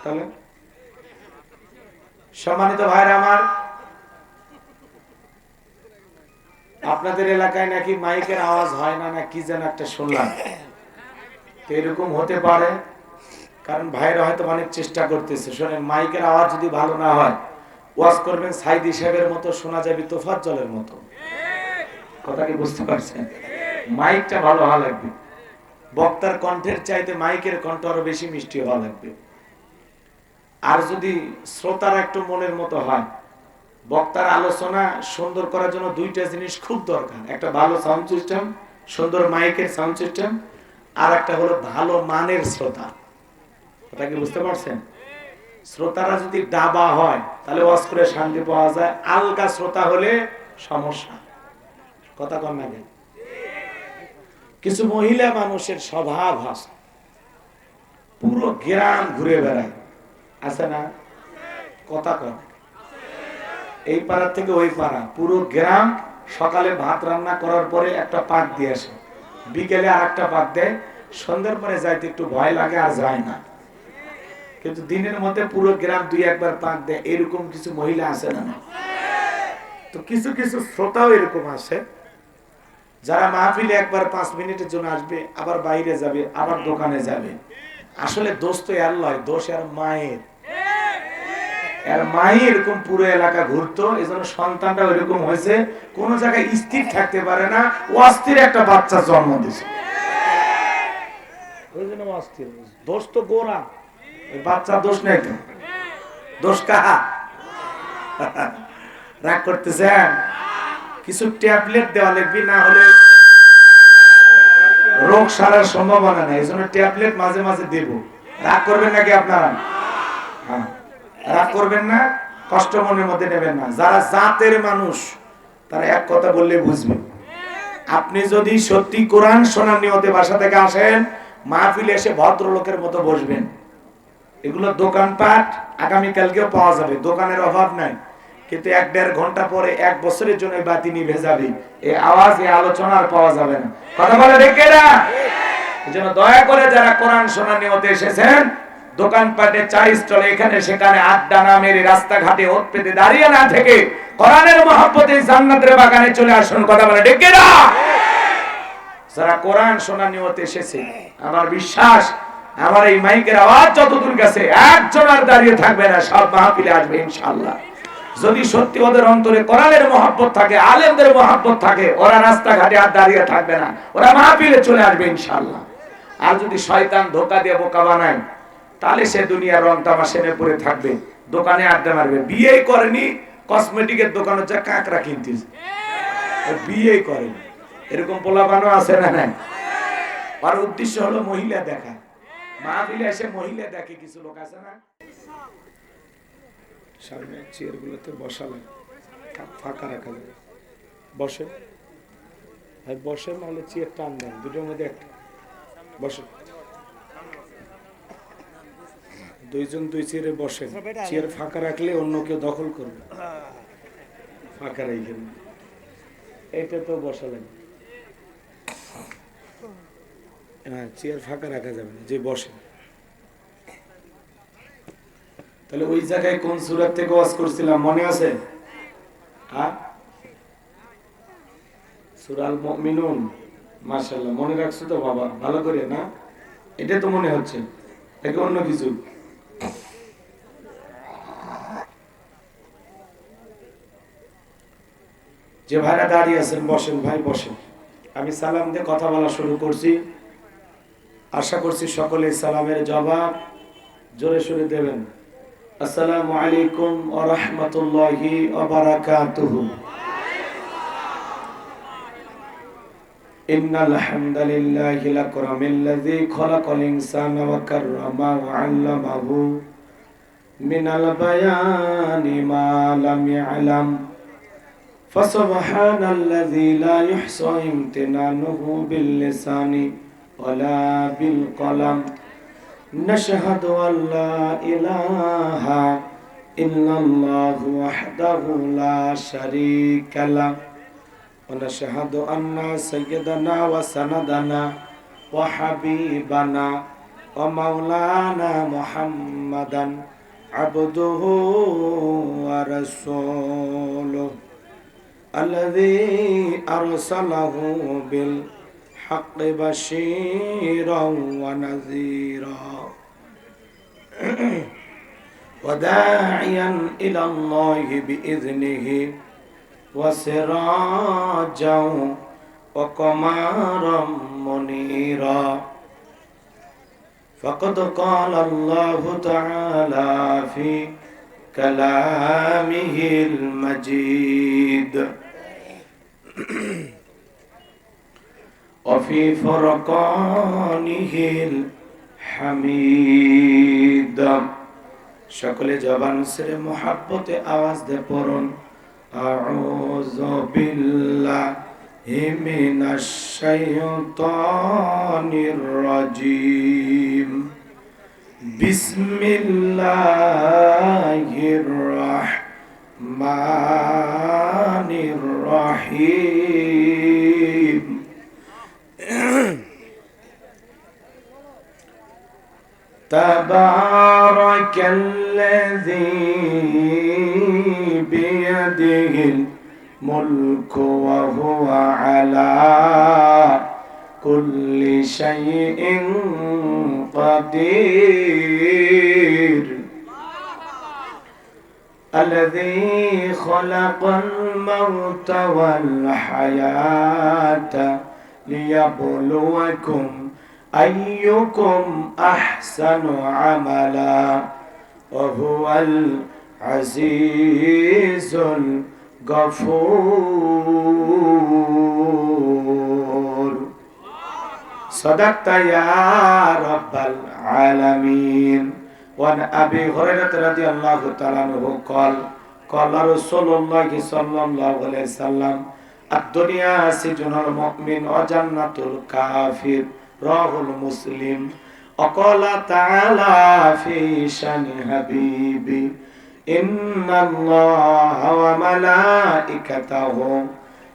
তাহলে সম্মানিত ভাইরা আমার, আপনাদের এলাকায় নাকি মাইকের আওয়াজ হয় না, কি যেন একটা শুনলাম। এরকম হতে পারে, কারণ ভাইরা হয়তো অনেক চেষ্টা করতেছে। শোনেন, মাইকের আওয়াজ যদি ভালো না হয়, ওয়াজ করবেন সাইদি সাহেবের মতো, শোনা যাবে তোফাজ্জলের মতো। কথা কি বুঝতে পারছেন? মাইকটা ভালো হওয়া লাগবে। বক্তার কণ্ঠের চাইতে মাইকের কণ্ঠ আরো বেশি মিষ্টি হওয়া লাগবে। আর যদি শ্রোতারা একটু মনের মতো হয়, বক্তার আলোচনা সুন্দর করার জন্য দুইটা জিনিস খুব দরকার। একটা ভালো সাউন্ড সিস্টেম, সুন্দর মাইকের সাউন্ড সিস্টেম, আর একটা হলো ভালো মানের শ্রোতা। কথা কি বুঝতে পারছেন? শ্রোতারা যদি ডাবা হয় তাহলে ওয়াজ করে শান্তি পাওয়া যায়, আলগা শ্রোতা হলে সমস্যা। কথা কন না? কিছু মহিলা মানুষের স্বভাব আছে, পুরো গ্রাম ঘুরে বেড়ায়, আছে না? কথা কন, এই পাড়া থেকে ওই পাড়া, পুরো গ্রাম। সকালে ভাত রান্না করার পরে একটা পাক দিয়ে আসে, বিকেলে আর একটা পাক দেয়, সন্ধ্যার পরে যাইতে একটু ভয় লাগে, আর যায় না। কিন্তু দিনের মধ্যে পুরো গ্রাম দুই একবার পাক দেয়। এরকম কিছু মহিলা আছে না? তো কিছু কিছু শ্রোতাও এরকম আছে, যারা মাহফিলে একবার 5 মিনিটের জন্য আসবে, আবার বাইরে যাবে, আবার দোকানে যাবে। আসলে দোষ তো এর লয়, দোষ এর মায়ের। এর মাই এরকম পুরো এলাকা ঘুরতো, এজন্য সন্তানটা ওইরকম হয়েছে, কোন জায়গায় স্থির থাকতে পারে না, অস্থির একটা বাচ্চা জন্ম দিয়েছে। ওই জন্য অস্থির। দোষ তো গোরা, বাচ্চা দোষ নেই তো। দোষ কাহা? রাগ করতেছেন? কিছু ট্যাবলেট দেওয়া লাগবে, না হলে রোগ সারার সম্ভাবনা নেই। এই জন্য ট্যাবলেট মাঝে মাঝে দেব। রাগ করবেন নাকি আপনারা? হ্যাঁ, রাগ করবেন না, কষ্ট মনের মধ্যে নেবেন না। যারা জাতের মানুষ তারা এক কথা বললে বুঝবে। আপনি যদি সত্যি কোরআন শোনার নিয়তে বাসা থেকে আসেন, মাহফিলে এসে ভদ্রলোকের মতো বসবেন। এগুলো দোকানপাট আগামীকালকেও পাওয়া যাবে, দোকানের অভাব নাই। কিন্তু 1-1.5 ঘন্টা পরে 1 বছরের জন্য বাতি নিভে যাবে। এই আওয়াজ, এই আলোচনা আর পাওয়া যাবে না। কথা বলে দেখে না? এজন্য দয়া করে যারা কোরআন শোনার নিয়তে এসেছেন, দোকানপাটে, চা স্টলে, এখানে সেখানে আড্ডা না মেরে, রাস্তাঘাটে ওত পেতে দাঁড়িয়ে না থেকে কোরআনের মহব্বতে জান্নাতের বাগানে চলে আসুন। কথা বলে দেখে না? যারা কোরআন শোনার নিয়তে এসেছে, আমার বিশ্বাস, আমার এই মাইকের আওয়াজ যতদূর গেছে, একজন আর দাঁড়িয়ে থাকবে না, সব মাহফিলে আসবে ইনশাআল্লাহ। যদি সত্যি ওদের অন্তরে কোরআনের মহব্বত থাকে, আলেমদের মহব্বত থাকে, ওরা রাস্তাঘাটে আর দাঁড়িয়ে থাকবে না, ওরা মাহফিলে চলে আসবে ইনশাআল্লাহ। আর যদি শয়তান ধোঁকা দিয়ে বোকা বানায়, তাহলে সে দুনিয়ার রং তামাশা নিয়ে পড়ে থাকবে, দোকানে আড্ডা মারবে। বিয়ে করেনি, কসমেটিকের দোকানে যা কাঁকড়া কিনতেছে, বিয়ে করেনি। এরকম পোলাপানও আছে না? নাই? আর উদ্দেশ্য হলো মহিলা দেখা। মাহফিলে এসে মহিলা দেখে কিছু লোক আছে না? সামনে চেয়ার গুলোতে বসালে ফাঁকা রাখা যাবে, বসে বসে, নাহলে চেয়ার টান দেন, দুটোর মধ্যে একটা বসে। 2 জন 2 চেয়ারে বসে, চেয়ার ফাঁকা রাখলে অন্য কেউ দখল করবে, ফাঁকা রেখে। এটা তো বসালেন, হ্যাঁ, চেয়ার ফাঁকা রাখা যাবে না, যে বসে। তাহলে ওই জায়গায় কোন সূরা থেকে ওয়াজ করছিলাম মনে আছে? হ্যাঁ, সূরা আল মুমিনুন। মাশাআল্লাহ, মনে রাখছো তো বাবা, ভালো করে না? এটা তো মনে হচ্ছে, এটা অন্য কিছু। যে ভাইরা দাঁড়িয়ে আছেন, বসেন ভাই, বসেন। আমি সালাম দিয়ে কথা বলা শুরু করছি, আশা করছি সকলে সালামের জবাব জোরে সোরে দেবেন। আসসালামু আলাইকুম ওয়া রাহমাতুল্লাহি ওয়া বারাকাতুহু। ইন্নাল হামদালিল্লাহি লাকরামিল্লাযী খালাকাল ইনসানা ওয়া কাররামা ওয়া 'আল্লামাহু মিনাল বায়ানি মা লাম ইয়ালাম। ফাসুবহানাল্লাযী লা ইহসা ইমতিনানুহু বিল লিসানি ওয়ালা বিল কলাম। নাশহাদু আল্লা ইলাহা ইল্লাল্লাহু ওয়াহদাহু লা শারীকা লাহু ওয়া নাশহাদু আন্না সাইয়্যিদানা ওয়া সানাদানা ওয়া হাবিবানা ومولانا محمدا عبده ورسوله الذي أرسله بالحق بشيرا ونذيرا وداعيا إلى الله بإذنه وسراجا وقمرا منيرا فقد قال الله تعالى في كلامه المجيد وفي فرقانه الحميد সকলে জবান ছেড়ে মোহাব্বতে আওয়াজ দিয়ে পড়ুন আউযু বিল্লাহি মিনাশ শাইতানির রাজীম বিসমিল্লাহির রাহমানির রহিম تبارك الذي بيده الملك وهو على كل شيء قدير الذي خلق الموت والحياة ليبلوكم أيكم أحسن عملا وهو العزيز الغفور صدقت يا رب العالمين وعن أبي هريرة رضي الله تعالى عنه قال رسول الله صلى الله عليه وسلم الدنيا سجن المؤمن وجنة الكافر رواه مسلم وقال تعالى في شان حبيبي إن الله وملائكته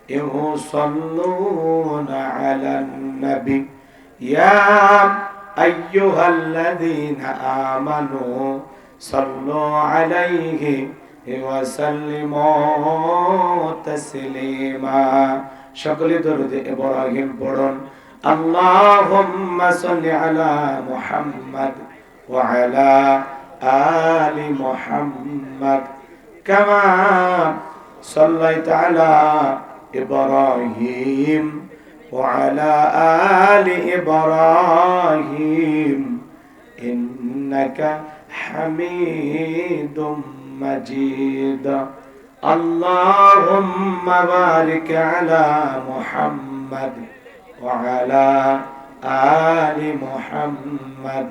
يصلون على النبي يا أيها الذين آمنوا صلوا عليه وسلموا تسليما شكل درود إبراهيم পড়ুন اللهم صل على محمد وعلى آل محمد كما صليت على إبراهيم وعلى آل إبراهيم إنك حميد مجيد اللهم بارك على محمد وعلى آل محمد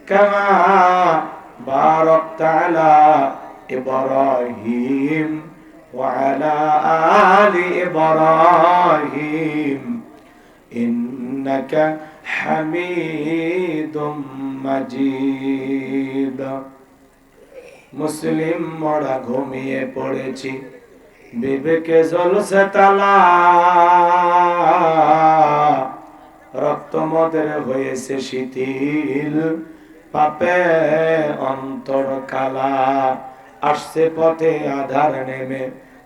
كما باركت على إبراهيم وعلى آل إبراهيم إنك حميد مجيد মুসলিম মরা ঘুমিয়ে পড়েছি বিবেকে জ্বলছে তালা রক্ত মদের হয়েছে শিথিল পাপে অন্তর কালা আসছে পথে আধার নেমে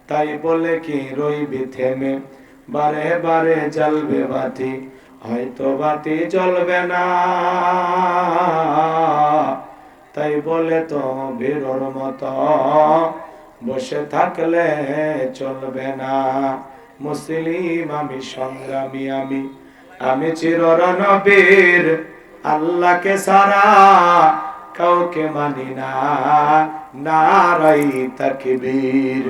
তাই বলে কি রইবি থেমে বারে বারে জ্বলবে বাতি হয়তো বাতি জ্বলবে না তাই বলে তো বেরোর মতো বসে থাকলে চলবে না মুসলিম আমি সংগ্রামী আমি চিররণবীর আল্লাহকে সারা কাউকে মানি না নারাই তাকবীর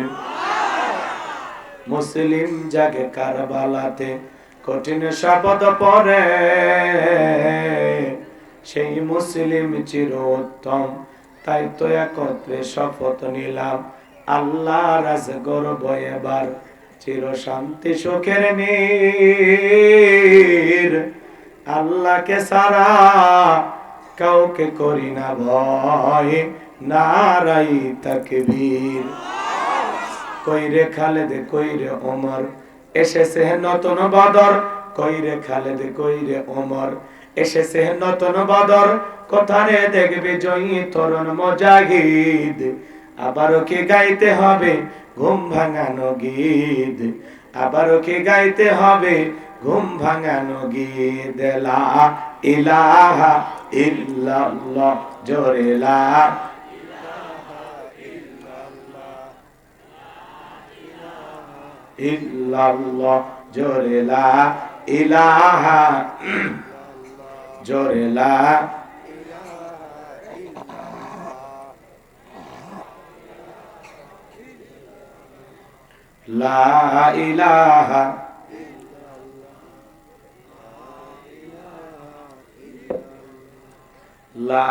মুসলিম জাগে কারবালাতে কঠিন শপথ পড়ে সেই মুসলিম চিরোত্তম তাই তো একত্রে শপথ নিলাম আল্লাহ রাজ গর্ব এবার চির শান্তি সুখের নীর আল্লাহকে সারা কাউকে করি না ভয় নারাই তাকবীর কইরে খালেদ কইরে ওমর এসেছে নতুন বদর কইরে খালেদ কইরে ওমর এসেছে নতুন বদর, কোথারে দেখবে জয়ী তরুণ মুজাহিদ। আবারও কি গাইতে হবে ঘুম ভাঙানো গীত, আবারও কি গাইতে হবে ঘুম ভাঙানো গীত। লা ইলাহা ইল্লাল্লাহ, জোরে লা ইল্লাল্লাহ, জোরে লা ইলাহা, জোরে লা ইলাহা, লা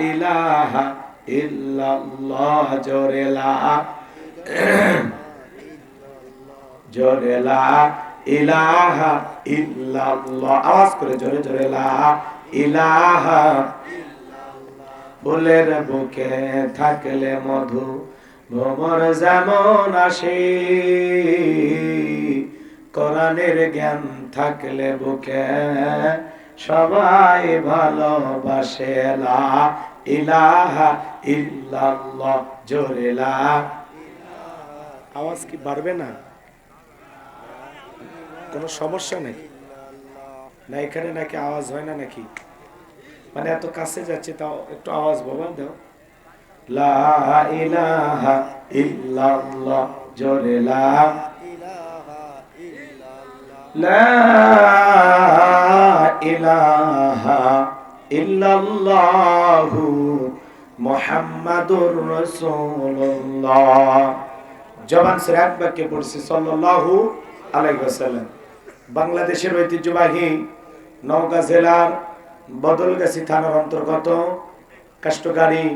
ইলাহা ইল্লাল্লাহ, জোরে লা, জোরে লা ইলাহা ইল্লাল্লাহ, আওয়াজ করে জোরে জোরে লা ইলাহা। ফুলের বুকে থাকলে মধু ভ্রমর যেমন আসে, কোরআনের জ্ঞান থাকলে বুকে সবাই ভালোবাসে। লা ইলাহা ইল্লাল্লাহ, জোরে লা। আওয়াজ কি বাড়বে না? কোনো সমস্যা নেই না এখানে নাকি আওয়াজ হয় না নাকি? মানে এত কাছে যাচ্ছে তাও একটু আওয়াজ বাবা দাও। লা ইলাহা ইল্লাল্লাহ, জোরে লা, লা ইলাহা ইল্লাল্লাহু মুহাম্মাদুর রাসূলুল্লাহ। জবান ছেড়ে এক বাক্যে পড়ছি সাল্লাল্লাহু আলাইহি ওয়াসাল্লাম। বাংলাদেশের ঐতিহ্যবাহী নওগাঁ জেলার বদলগাছি থানার অন্তর্গত কাষ্টগাড়ি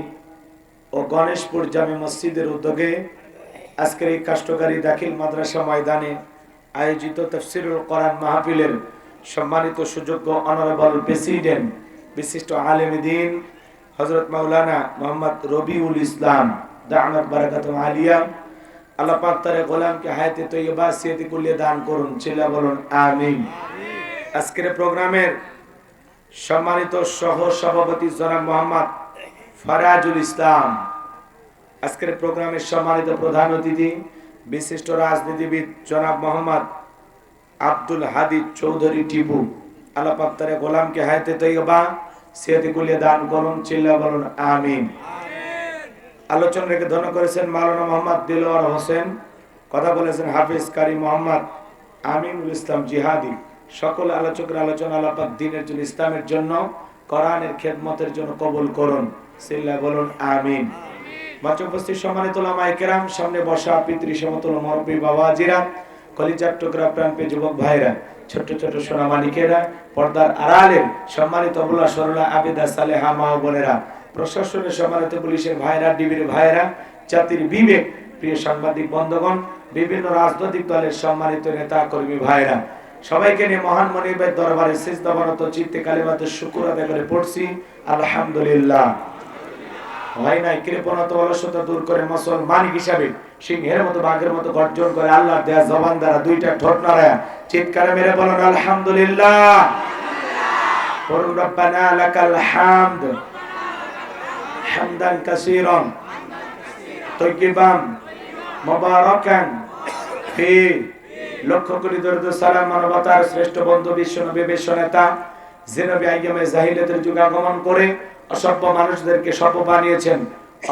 ও গণেশপুর জামে মসজিদের উদ্যোগে আজকের এই কাষ্টগাড়ি দাখিল মাদ্রাসা ময়দানে আয়োজিত তাফসীরুল কোরআন মাহফিলের সম্মানিত সুযোগ্য অনারেবল প্রেসিডেন্ট বিশিষ্ট আলেম দ্বীন হযরত মাওলানা মোহাম্মদ রবিউল ইসলাম দা'ওয়াত বারাকাতুল আলিয়া, আল্লাহ পাক তার গোলামকে হায়াতে তৈয়বা সিয়াতি কুল্লিয়া দান করুন, চিল্লা বলুন আমিন। আজকের প্রোগ্রামের সম্মানিত সহ সভাপতি জনাব মোহাম্মদ ফারাজুল ইসলাম, আজকের প্রোগ্রামের সম্মানিত প্রধান অতিথি বিশিষ্ট রাজনীতিবিদ জনাব মোহাম্মদ আব্দুল হাদি চৌধুরী টিপু, আল্লাহ পাক তার গোলামকে হায়াতে তৈয়বা সিয়াতি কুল্লিয়া দান করুন, চিল্লা বলুন আমিন। আলোচনা রেখে ধন্য করেছেন মাওলানা মোহাম্মদ দিলওয়ার হোসেন, কথা বলেছেন হাফিজ কারি মোহাম্মদ আমিনুল ইসলাম জিহাদি। সকল আলোচকের আলোচনা আল্লাহ পাক দ্বীনের জন্য, ইসলামের জন্য, কোরআনের খেদমতের জন্য কবুল করুন, সিল্লা বলুন আমিন। মঞ্চে উপস্থিত সম্মানিত উলামায়ে কেরাম, সামনে বসা পিতৃ সমতুল্য মুরব্বি বাবাজিরা, কলিজার টুকরা প্রাণপ্রিয় যুবক ভাইরা, ছোট ছোট সোনামানিকেরা, পর্দার আড়ালের সম্মানিত আবুলা সরলা আবেদা সালেহা মা ও বোনেরা, প্রশাসনের সম্মানিত পুলিশের ভাইরা, ডিবির ভাইরা, জাতির বিবেক প্রিয় সাংবাদিক বন্ধুগণ, বিভিন্ন রাজনৈতিক দলের সম্মানিত নেতা কর্মী ভাইরা, সবাইকে নিয়ে মহান মনিবের দরবারে সিজদাবনত চিত্তে কালিমাতুশ শুকর আদায় করে পড়ছি আলহামদুলিল্লাহ। হয় নাই কৃপণতা অলসতা দূর করে মুসলমান হিসাবে সিংহের মতো বাঘের মতো গর্জন করে আল্লাহর দেয়া জবান দ্বারা দুইটা ঠোঁট নাড়ায়া চিৎকারে মেরে বলুন আলহামদুলিল্লাহ। বলুন রব্বানা লাকাল হামদ হামদান কাসীরান তাইয়িবান মুবারাকান ফি। লক্ষ কোটি দরুদ সালাম মানবতার শ্রেষ্ঠ বন্ধু বিশ্বনবী বিশ্বনেতা জিনবী আইয়ামে জাহিলিয়াতের যুগে আগমন করে অসভ্য মানুষদেরকে সভ্য বানিয়েছেন,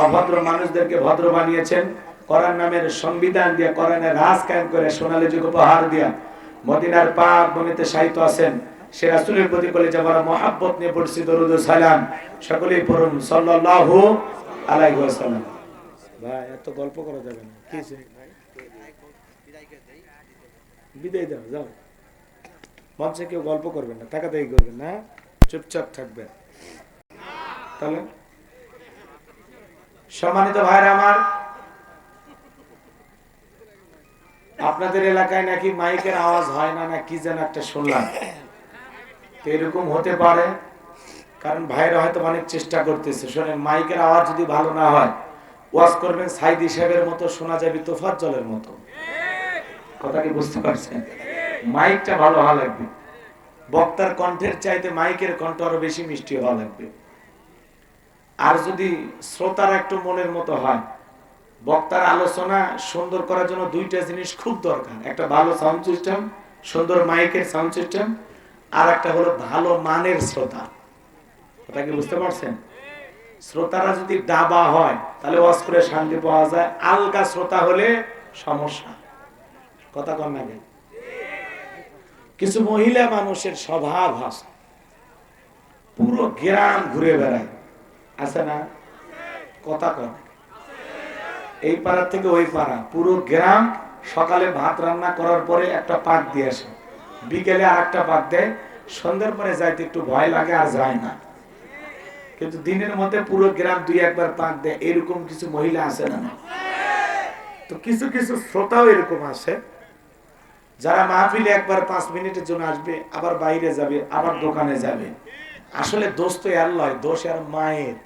অভদ্র মানুষদেরকে ভদ্র বানিয়েছেন, কোরআন নামের সংবিধান দিয়ে কোরআনের রাজ কায়েম করে সোনালী যুগ উপহার দিয়া মদিনার পাক ভূমিতে শায়িত আছেন। সে রাসূলের প্রতি কলিজা ভরা মহব্বত নিয়ে পড়ছি দরুদ ও সালাম, সকলেই পড়ুন সাল্লাল্লাহু আলাইহি ওয়াসাল্লাম। ভাই এত গল্প করা যাবে না, কি বিদায় দাও, যাও। মঞ্চে কেউ গল্প করবেন না, তাকাতাকি করবেন না, চুপচাপ থাকবেন। তাহলে সম্মানিত ভাইরা আমার, আপনাদের এলাকায় নাকি মাইকের আওয়াজ হয় না, না কি যেন একটা শুনলাম। এরকম হতে পারে, কারণ ভাইরা হয়তো অনেক চেষ্টা করতেছে। শোনেন, মাইকের আওয়াজ যদি ভালো না হয়, ওয়াজ করবেন সাইদি সাহেবের মতো, শোনা যাবে তোফাজ্জলের মতো। কথা কি বুঝতে পারছেন? মাইকটা ভালো হওয়া লাগবে। বক্তার কণ্ঠের চাইতে মাইকের কণ্ঠ আরো বেশি মিষ্টি হওয়া লাগবে। আর যদি শ্রোতার একটু মনের মতো হয়, বক্তার আলোচনা সুন্দর করার জন্য দুইটা জিনিস খুব দরকার, একটা ভালো সাউন্ড সিস্টেম, সুন্দর মাইকের সাউন্ড সিস্টেম, আর একটা হলো ভালো মানের শ্রোতা। কথা কি বুঝতে পারছেন? শ্রোতারা যদি ডাবা হয় তাহলে ওয়াজ করে শান্তি পাওয়া যায়, আলগা শ্রোতা হলে সমস্যা। কথা কন না? কিছু মহিলা মানুষের স্বভাব আছে, পুরো গ্রাম ঘুরে বেড়ায়, আছে না? কথা কন, এই পাড়া থেকে ওই পাড়া, পুরো গ্রাম। সকালে ভাত রান্না করার পরে একটা পাক দিয়ে আসে, বিকেলে আর একটা পাক দেয়, সন্ধ্যার পরে যাইতে একটু ভয় লাগে আর যায় না। কিন্তু দিনের মধ্যে পুরো গ্রাম দুই একবার পাক দেয়। এরকম কিছু মহিলা আছে না? তো কিছু কিছু শ্রোতাও এরকম আছে, যারা মাহফিলে একবার 5 মিনিটের জন্য আসবে, আবার বাইরে যাবে, আবার দোকানে যাবে। আসলে দোষ তো এর নয়, দোষ আর মায়ের।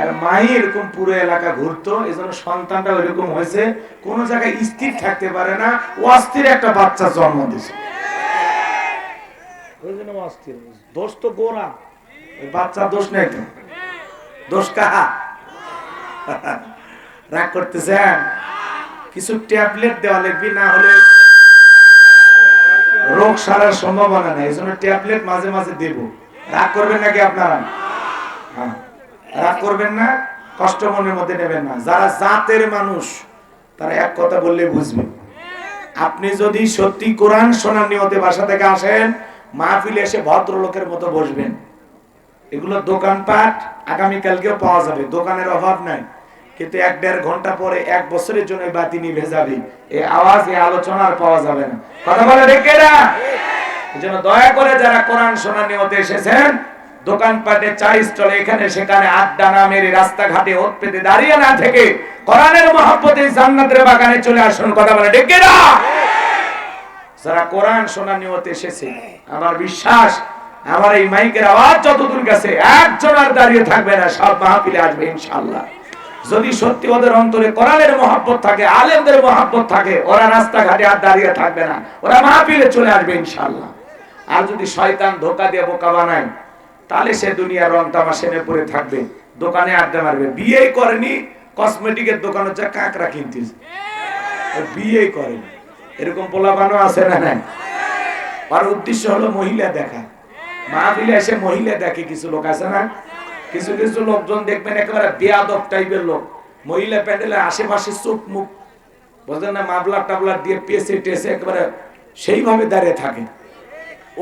এর মাই এরকম পুরো এলাকা ঘুরতো, এজন্য সন্তানটা এরকম হয়েছে, কোন জায়গায় স্থির থাকতে পারে না, অস্থির একটা বাচ্চা জন্ম দিয়েছে। দোষ তো গোরা, বাচ্চা দোষ নেই তো, দোষ কাহা? রাগ করতেছেন? কিছু ট্যাবলেট দেওয়া লাগবে, না হলে রোগ সারার সম্ভাবনা নেই। এই জন্য ট্যাবলেট মাঝে মাঝে দেব। রাগ করবেন নাকি আপনারা? হ্যাঁ, রাগ করবেন না, কষ্ট মনের মধ্যে নেবেন না। যারা জাতের মানুষ তারা এক কথা বললে বুঝবে। আপনি যদি সত্যি কোরআন শোনার নিয়তে বাসা থেকে আসেন, মাহফিলে এসে ভদ্রলোকের মতো বসবেন। এগুলো দোকানপাট আগামীকালকেও পাওয়া যাবে, দোকানের অভাব নাই। কিন্তু 1-1.5 ঘন্টা পরে 1 বছরের জন্য বাতি নিভে যাবে। এই আওয়াজ, এই আলোচনা আর পাওয়া যাবে না। কথা বলে দেখে না? এজন্য দয়া করে যারা কোরআন শোনার নিয়তে এসেছেন, দোকানপাটে, চা স্টলে, এখানে সেখানে আড্ডা না মেরে, রাস্তাঘাটে ওত পেতে দাঁড়িয়ে না থেকে কোরআনের মহব্বতে জান্নাতের বাগানে চলে আসুন। কথা বলে দেখে না? যারা কোরআন শোনার নিয়তে এসেছে, আমার বিশ্বাস, আমার এই মাইকের আওয়াজ যতদূর গেছে, একজন আর দাঁড়িয়ে থাকবে না, সব মাহফিলে আসবে ইনশাআল্লাহ। যদি সত্যি ওদের অন্তরে কোরআনের মহব্বত থাকে, আলেমদের মহব্বত থাকে, ওরা রাস্তাঘাটে আর দাঁড়িয়ে থাকবে না, ওরা মাহফিলে চলে আসবে ইনশাআল্লাহ। আর যদি শয়তান ধোঁকা দিয়ে বোকা বানায়, তাহলে সে দুনিয়ার রং তামাশা পরে থাকবে, দোকানে আড্ডা মারবে। বিয়ে করেনি, কসমেটিকের দোকানে যা কাঁকড়া কিনতেছে, বিয়ে করেনি। এরকম পোলাপানও আছে না? নাই? আর উদ্দেশ্য হলো মহিলা দেখা। মাহফিলে এসে মহিলা দেখে কিছু লোক, আছে না? কিছু কিছু লোকজন দেখবেন একেবারে বেয়াদব টাইপের লোক, মহিলা প্যান্ডেলের আশেপাশে চোখ মুখ বুঝলেন না, মাফলার টাবলার দিয়ে পেছে টেসে একেবারে সেইভাবে দাঁড়িয়ে থাকে।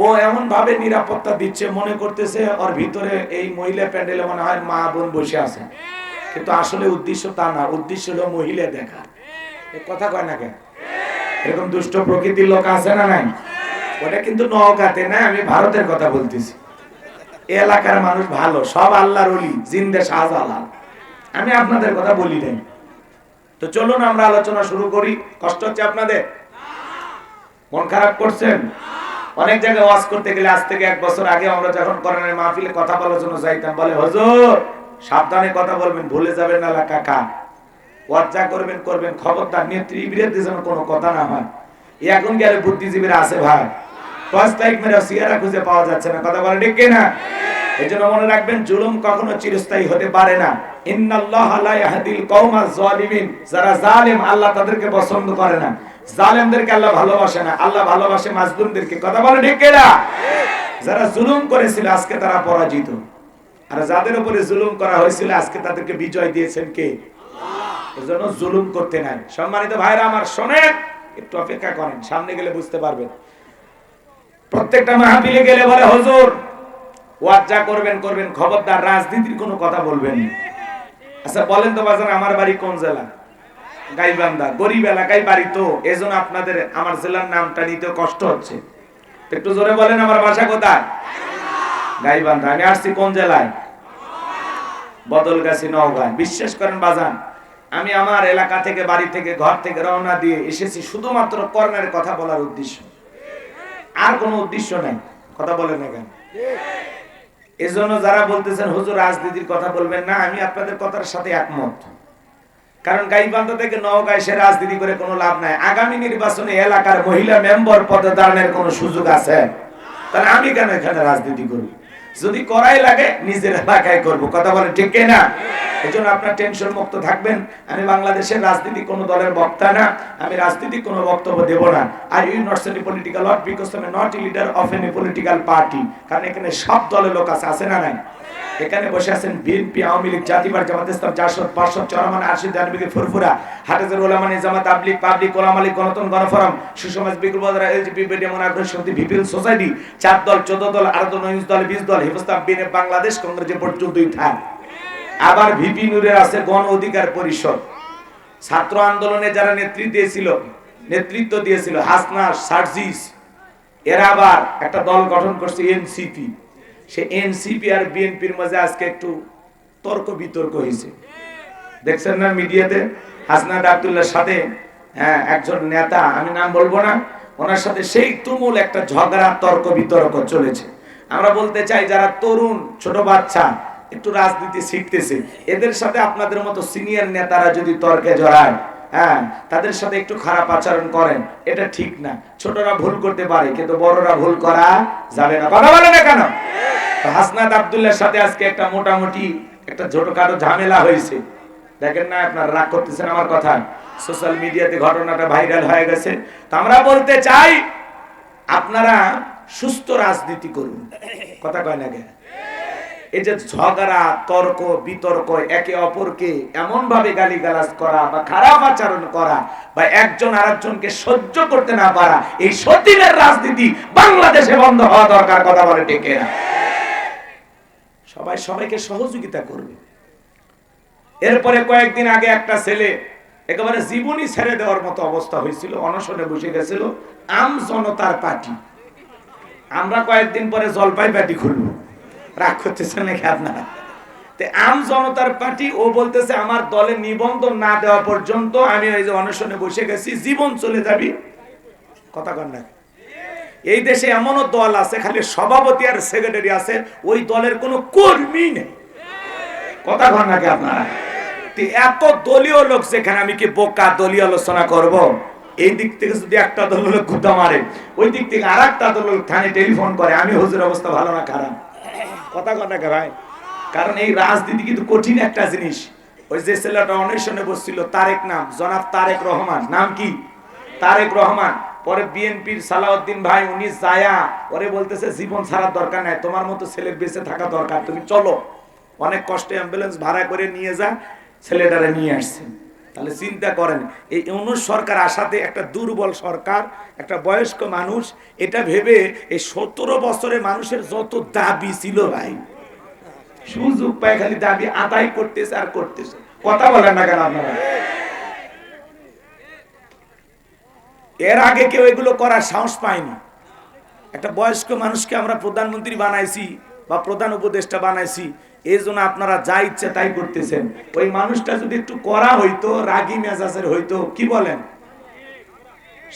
ও এমন ভাবে নিরাপত্তা দিচ্ছে, মনে করতেছে ওর ভিতরে এই মহিলা প্যান্ডেলে মনে হয় মা বোন বসে আছে, কিন্তু আসলে উদ্দেশ্য তা না, উদ্দেশ্য হলো মহিলা দেখা। এ কথা কয় না কেন? এরকম দুষ্ট প্রকৃতির লোক আছে না? নাই? ওটা কিন্তু নওগাঁতে না, আমি ভারতের কথা বলতেছি। এলাকার মানুষ ভালো, সব আল্লাহর ওলি, জিন্দে শাহজালাল। আমি আপনাদের কথা বলি নাই। তো চলুন আমরা আলোচনা শুরু করি। কষ্ট হচ্ছে আপনাদের? মন খারাপ করছেন? অনেক জায়গায় ওয়াজ করতে গেলে, আজ থেকে 1 বছর আগে আমরা যখন কোরআনের মাহফিলে কথা বলার জন্য যাইতাম, বলে হুজুর সাবধানে কথা বলবেন, ভুলে যাবেন না কাকা, ওয়াজ যা করবেন করবেন, খবরদার নেত্রী বিরুদ্ধে যেন কোনো কথা না হয়। এখন গেলে বুদ্ধিজীবীরা আছে ভাই, 5 তারিখ মেরে সিয়ারা খুঁজে পাওয়া যাচ্ছে না। কথা বলে ঠিক না? এজন্য মনে রাখবেন, জুলুম কখনো চিরস্থায়ী হতে পারে না। ইন্নাল্লাহা লা ইয়াহদিল কওমাজ জালিমিন, যারা জালেম আল্লাহ তাদেরকে পছন্দ করে না, জালেমদেরকে আল্লাহ ভালোবাসে না, আল্লাহ ভালোবাসে মাজলুমদেরকে। কথা বলে ঠিক না? যারা জুলুম করেছিল আজকে তারা পরাজিত, আর যাদের উপরে জুলুম করা হয়েছিল আজকে তাদেরকে বিজয় দিয়েছেন কে? আল্লাহ। এজন্য জুলুম করতে নাই। সম্মানিত ভাইরা আমার, শোনেন, একটু অপেক্ষা করেন, সামনে গেলে বুঝতে পারবেন। প্রত্যেকটা মাহফিলে গেলে বলে হুজুর ওয়াজ যা করবেন করবেন, খবরদার রাজনীতির কোনো কথা বলবেন না। আচ্ছা বলেন তো বাজান, আমার বাড়ি কোন জেলা? গাইবান্ধা, গরিব এলাকায় বাড়ি, তো এজন্য আপনাদের আমার জেলার নামটা নিতে কষ্ট হচ্ছে। একটু জোরে বলেন, আমার বাসা কোথায়? গাইবান্ধা। আমি আসছি কোন জেলায়? বদলগাছি, নওগাঁ। বিশ্বাস করেন বাজান, আমি আমার এলাকা থেকে, বাড়ি থেকে, ঘর থেকে রওনা দিয়ে এসেছি শুধুমাত্র কর্মের কথা বলার উদ্দেশ্য, আর কোনো উদ্দেশ্য নাই। কথা বলেন না কেন? এজন্য যারা বলতেছেন হুজুর রাজনীতির কথা বলবেন না, আমি আপনাদের কথার সাথে একমত। কারণ গাইবান্ধা থেকে নওগাঁ এসে রাজনীতি করে কোনো লাভ নাই। আগামী নির্বাচনে এলাকার মহিলা মেম্বার পদে দাঁড়ানোর কোনো সুযোগ আছে? তাহলে আমি কেন এখানে রাজনীতি করব? যদি করাই লাগে নিজের এলাকায় করব। কথা বলেন ঠিক না? এই জন্য আপনার টেনশন মুক্ত থাকবেন। আমি বাংলাদেশের রাজনীতি কোনো দলের বক্তা না, আমি রাজনীতি কোনো বক্তব্য দেব না। Are you not any political lot because I am not a leader of any political party. কারণ এখানে সব দলের লোক আছে না নাই? এখানে বসে আছেন বিএনপি, আওয়ামী লীগ, জাতীয় জামাত ইসলাম, জাসদ, পার্শ্বদ, চরমান, আরশিদ, জানবিকে, ফুরফুরা, হাফেজুল উলামা, নিজামাত, তাবলীগ, পাবলিক, ওলামা লীগ, গণতন্ত্র, গণফোরাম, সুসমাজ, বিকুল বাজার, এলজিবিটি, ডেমন আগ্রহ সমিতি, ভিপিএল সোসাইটি, 4 দল, 14 দল, 8 দল, 19 দল, 20 দল, হিফাজত বিএনএফ, বাংলাদেশ কংগ্রেস পর্যন্তই থাক। আবার ভিপি নূরের আছে গণ অধিকার পরিষদ। ছাত্র আন্দোলনে যারা নেতৃত্ব দিয়েছিল হাসনা, সার্জিস, এরা আবার একটা দল গঠন করছে এনসিপি। সে এনসিপি আর বিএনপির মাঝে আজকে একটু তর্ক বিতর্ক হয়েছে, দেখছেন না মিডিয়াতে? হাসনাত আব্দুল্লাহর সাথে একজন নেতা, আমি নাম বলবো না, ওনার সাথে সেই তুমুল একটা ঝগড়া, তর্ক বিতর্ক চলেছে। আমরা বলতে চাই যারা তরুণ ছোট বাচ্চা একটু রাজনীতি শিখতেছে, এদের সাথে আপনাদের মতো সিনিয়র নেতারা যদি তর্কে জড়ায়, তাদের সাথে একটু খারাপ আচরণ করেন, এটা ঠিক না। ছোটরা ভুল করতে পারে, কিন্তু বড়রা ভুল করা যাবে না। কথা বলে না কেন? হাসনাত আব্দুল্লাহর সাথে আজকে একটা মোটামুটি একটা ছোটখাটো ঝামেলা হয়েছে। দেখেন না, আপনারা রাগ করতেছেন আমার কথা? সোশ্যাল মিডিয়াতে ঘটনাটা ভাইরাল হয়ে গেছে। তো আমরা বলতে চাই আপনারা সুস্থ রাজনীতি করুন। কথা কয় না কেন? এই যে ঝগড়া, তর্ক বিতর্ক, একে অপরকে এমন ভাবে গালিগালাজ করা বা খারাপ আচরণ করা বা একজন আরেকজনকে সহ্য করতে না পারা, এই সতীনের রাজনীতি বাংলাদেশে বন্ধ হওয়া দরকার। কথা বলে ঠিক না? সবাই সবাইকে সহযোগিতা করবে। এরপরে কয়েকদিন আগে একটা ছেলে একেবারে জীবনই ছেড়ে দেওয়ার মতো অবস্থা হয়েছিল, অনশনে বসে গেছিল, আম জনতার পার্টি। আমরা কয়েকদিন পরে জলপাই পার্টি খুলবো। রাগ করতেছেন নাকি আপনারা? আম জনতার পার্টি ও বলতেছে আমার দলে নিবন্ধন না দেওয়া পর্যন্ত আমি ওই যে অনশনে বসে গেছি, জীবন চলে যাবি। কথা কন না? এই দেশে এমনও দল আছে খালি সভাপতি আর সেক্রেটারি আছে, ওই দলের কোনো কর্মী নেই। কথা কন নাকি আপনারা? এত দলীয় লোক যেখানে, আমি কি বোকা দলীয় আলোচনা করব? এই দিক থেকে যদি একটা দল লোক গুতা মারে, ওই দিক থেকে আর একটা দল লোক থানে টেলিফোন করে আমি হুজুর অবস্থা ভালো না খারাপ। কথা কন নাকি ভাই? কারণ এই রাজনীতি কিন্তু কঠিন একটা জিনিস। ওই যে ছেলেটা অনশনে বসছিল, তারেক নাম, জনাব তারেক রহমান, নাম কি? তারেক রহমান। পরে বিএনপির সালাউদ্দিন ভাই উনি যায়া ওরে বলতেছে জীবন ছাড়ার দরকার নাই, তোমার মতো ছেলের বেঁচে থাকা দরকার, তুমি চলো। অনেক কষ্টে অ্যাম্বুলেন্স ভাড়া করে নিয়ে যা, ছেলেটারে নিয়ে আসছে। তাহলে চিন্তা করেন, এই ইউনূস সরকার আসাতে একটা দুর্বল সরকার, একটা বয়স্ক মানুষ, এটা ভেবে এই 17 বছরে মানুষের যত দাবি ছিল ভাই, সুযোগ পায় খালি দাবি আদায় করতেছে আর করতেছে। কথা বলেন না কেন আপনারা? এর আগে কেউ এগুলো করার সাহস পায়নি। একটা বয়স্ক মানুষকে আমরা প্রধানমন্ত্রী বানাইছি বা প্রধান উপদেষ্টা বানাইছি, এই জন্য আপনারা যা ইচ্ছে তাই করতেছেন। ওই মানুষটা যদি একটু করা হইতো, রাগী মেজাজের হইতো, কি বলেন,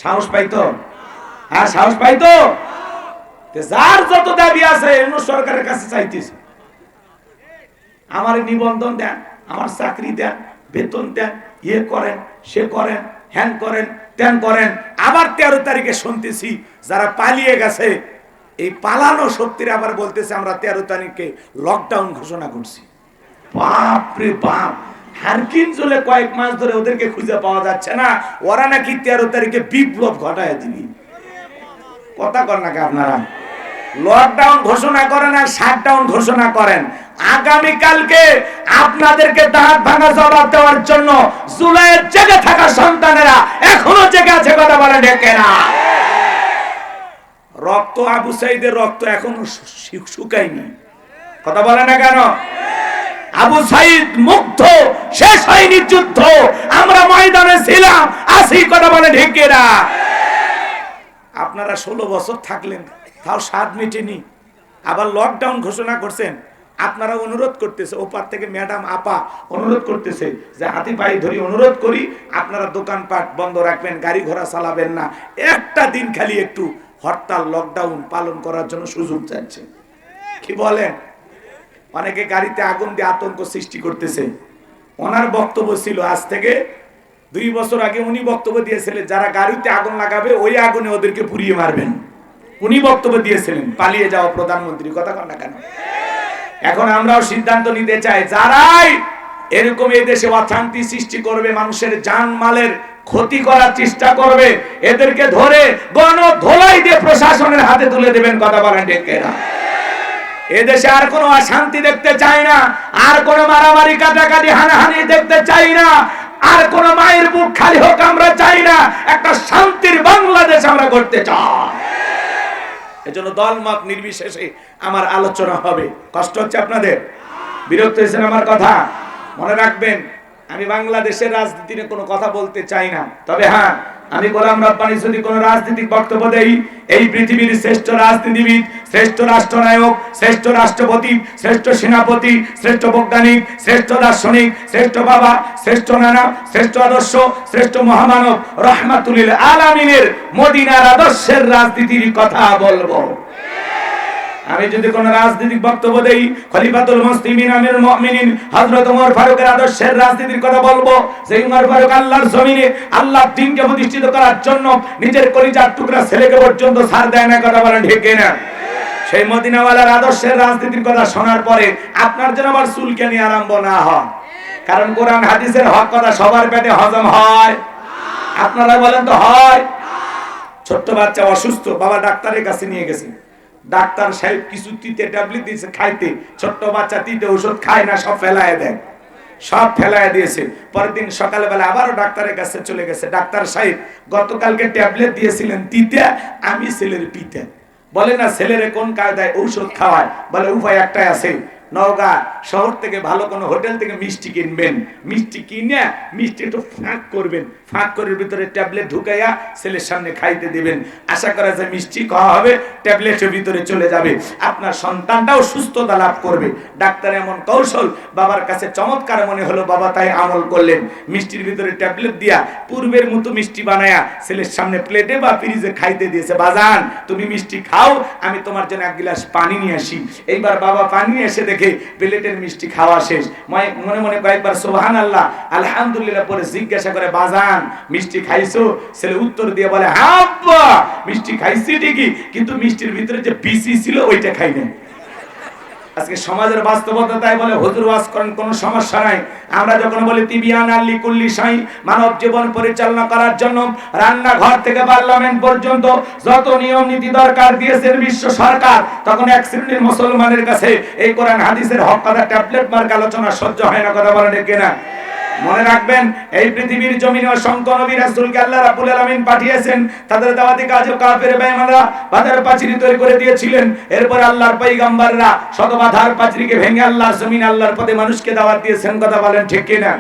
সাহস পাইতো? হ্যাঁ, সাহস পাইতো। যার যত দাবি আছে অন্য সরকারের কাছে চাইতেছে, আমার নিবন্ধন দেন, আমার চাকরি দেন, বেতন দেন, ইয়ে করেন, সে করেন, হ্যান করেন, ত্যান করেন। আবার 13 তারিখে শুনতেছি যারা পালিয়ে গেছে, এই পালানো শক্তির আবার বলতেছে আমরা 13 তারিখে লকডাউন ঘোষণা করছি। বাপ রে বাপ, হারকিন চলে কয়েক মাস ধরে ওদেরকে খুঁজে পাওয়া যাচ্ছে না, ওরা নাকি 13 তারিখে বিপ্লব ঘটায় দিবি। কথা কর নাকি আপনারা? লকডাউন ঘোষণা করেন আর শাটডাউন ঘোষণা করেন। আগামীকালকে আপনাদেরকে দাঁত ভাঙা জবাব দেওয়ার জন্য জুলাইয়ের জেগে থাকা সন্তানেরা এখনো জেগে আছে। কথা বলে ডেকে না? রক্ত, আবু সাইদের রক্ত এখনো শুকায়নি। কথা বলে না কেন? আবু সাইদ মুগ্ধ, শেষ হয়নি যুদ্ধ, আমরা ময়দানে ছিলাম, আসি। কথা বলে ঢেকে না? আপনারা 16 বছর থাকলেন, তাও স্বাদ মেটেনি, আবার লকডাউন ঘোষণা করছেন। আপনারা অনুরোধ করতেছে, ওপার থেকে ম্যাডাম আপা অনুরোধ করতেছে যে হাতি পায়ে ধরি অনুরোধ করি আপনারা দোকানপাট বন্ধ রাখবেন, গাড়ি ঘোড়া চালাবেন না, একটা দিন খালি একটু হরতাল লকডাউন পালন করার জন্য সুযোগ চাইছে। কি বলেন? অনেকে গাড়িতে আগুন দিয়ে আতঙ্ক সৃষ্টি করতেছে। ওনার বক্তব্য ছিল আজ থেকে 2 বছর আগে উনি বক্তব্য দিয়েছিলেন যারা গাড়িতে আগুন লাগাবে ওই আগুনে ওদেরকে পুড়িয়ে মারবেন। উনি বক্তব্য দিয়েছিলেন, পালিয়ে যাওয়া প্রধানমন্ত্রী, কথা কন না কেন? এখন আমরাও সিদ্ধান্ত নিতে চাই, যারাই এরকম এই দেশে অশান্তি সৃষ্টি করবে, মানুষের জানমালের ক্ষতি করার চেষ্টা করবে, এদেরকে ধরে গণধোলাই দিয়ে প্রশাসনের হাতে তুলে দেবেন, কথা বলেন ঠিক কিনা? এদেশে আর কোনো অশান্তি দেখতে চাই না, আর কোনো মারামারি কাটাকাটি হানাহানি দেখতে চাই না, আর কোন মায়ের বুক খালি হোক আমরা চাই না, একটা শান্তির বাংলাদেশ আমরা করতে চাই। এজন্য দলমত নির্বিশেষে আমার আলোচনা হবে। কষ্ট হচ্ছে আপনাদের? বিরক্ত হয়েছেন আমার কথা? মনে রাখবেন, আমি বাংলাদেশের রাজনীতি নিয়ে কোনো কথা বলতে চাই না, তবে হ্যাঁ, আমি গোলাম রব্বানী যদি কোন রাজনৈতিক বক্তব্য দেই, এই পৃথিবীর শ্রেষ্ঠ রাজনীতিবিদ, শ্রেষ্ঠ রাষ্ট্রনায়ক, শ্রেষ্ঠ রাষ্ট্রপতি, শ্রেষ্ঠ সেনাপতি, শ্রেষ্ঠ বৈজ্ঞানিক, শ্রেষ্ঠ দার্শনিক, শ্রেষ্ঠ বাবা, শ্রেষ্ঠ নানা, শ্রেষ্ঠ আদর্শ, শ্রেষ্ঠ মহামানব রাহমাতুল লিল আলামিনের মদিনার আদর্শের রাজনীতির কথা বলবো। আমি যদি কোন রাজনৈতিক বক্তব্য দেই, খলিফাতুল মুসলিমিন আমিরুল মুমিনিন হযরত ওমর ফারুকের আদর্শের রাজনীতির কথা বলবো। সেই ওমর ফারুক আল্লাহর জমিনে আল্লাহর দ্বীনকে প্রতিষ্ঠিত করার জন্য নিজের কলিজার টুকরা ছেলেকে পর্যন্ত ছাড় দেয় না, কথা বলেন ঠিক কিনা? সেই মদিনাওয়ালার আদর্শের রাজনীতির কথা শোনার পরে আপনার যেন আবার চুলকানি আরম্ভ না হয়, কারণ কোরআন হাদিসের হক কথা সবার পেটে হজম হয়? আপনারা বলেন তো হয়? ছোট্ট বাচ্চা অসুস্থ, বাবা ডাক্তারের কাছে নিয়ে গেছে, ডাক্তার সাহেব কিছু তিতে ট্যাবলেট দিয়েছে খাইতে, ছোট্ট বাচ্চা তিতে ওষুধ খায় না, সব ফেলায় দেয়, সব ফেলায় দিয়েছে। পরের দিন সকালবেলা আবারও ডাক্তারের কাছে চলে গেছে, ডাক্তার সাহেব গতকালকে ট্যাবলেট দিয়েছিলেন তিতে, আমি ছেলের পিতে। বলে না ছেলেরে কোন কায়দায় ঔষধ খাওয়ায়? বলে উপায় একটাই আছে, নওগাঁ শহর থেকে ভালো কোনো হোটেল থেকে মিষ্টি কিনবেন, মিষ্টি কিনে মিষ্টি একটু ফাঁক করবেন, ফাঁক করে ভিতরে ট্যাবলেট ঢুকাইয়া ছেলের সামনে খাইতে দিবেন, আশা করা যায় মিষ্টি খাওয়া হবে, ট্যাবলেটের ভিতরে চলে যাবে, আপনার সন্তানটাও সুস্থতা লাভ করবে। ডাক্তার এমন কৌশল বাবার কাছে চমৎকার মনে হলো, বাবা তাই আমল করলেন, মিষ্টির ভিতরে ট্যাবলেট দিয়া পূর্বের মতো মিষ্টি বানায়া ছেলের সামনে প্লেটে বা ফ্রিজে খাইতে দিয়েছে। বাজান তুমি মিষ্টি খাও, আমি তোমার জন্য এক গ্লাস পানি নিয়ে আসি। এইবার বাবা পানি নিয়ে এসে দেখে প্লেটের মিষ্টি খাওয়া শেষ, মনে মনে কয়েকবার সুবহানাল্লাহ আলহামদুলিল্লাহ পরে জিজ্ঞাসা করে, বাজান মিষ্টি খাইছো? ছেলে উত্তর দিয়ে বলে, হ্যাঁ আব্বা মিষ্টি খাইছি ঠিকই, কিন্তু মিষ্টির ভিতরে যে বিচি ছিল ওইটা খাই না। আজকে সমাজের বাস্তবতা তাই বলে হুজুর ওয়াজ করেন কোনো সমস্যা নাই। আমরা যখন বলি তিবিয়ান আল্লি কুল্লি শাই, মানব জীবন পরিচালনা করার জন্য রান্নাঘর থেকে পার্লামেন্ট পর্যন্ত যত নিয়ম নীতি দরকার দিয়েছেন বিশ্ব সরকার, তখন এক শ্রেণীর মুসলমানের কাছে এই কোরআন হাদিসের হক কথা ট্যাবলেট মার্ক আলোচনা সহ্য হয় না, কথা বলেন ঠিক কিনা? মনে রাখবেন, এই পৃথিবীর জমিনে অসংখ্য নবী রাসূলকে আল্লাহ রাব্বুল আলামিন পাঠিয়েছেন, তাদের দাওয়াতি কাজে কাফের বেঈমানরা বাধার পাঁচিল তৈরি করে দিয়েছিলেন। এরপর আল্লাহর পয়গম্বররা শত বাধার পাঁচিলকে ভেঙে আল্লাহর জমিন আল্লাহর পথে মানুষকে দাওয়াত দিয়েছেন, কথা বলেন ঠিক কিনা?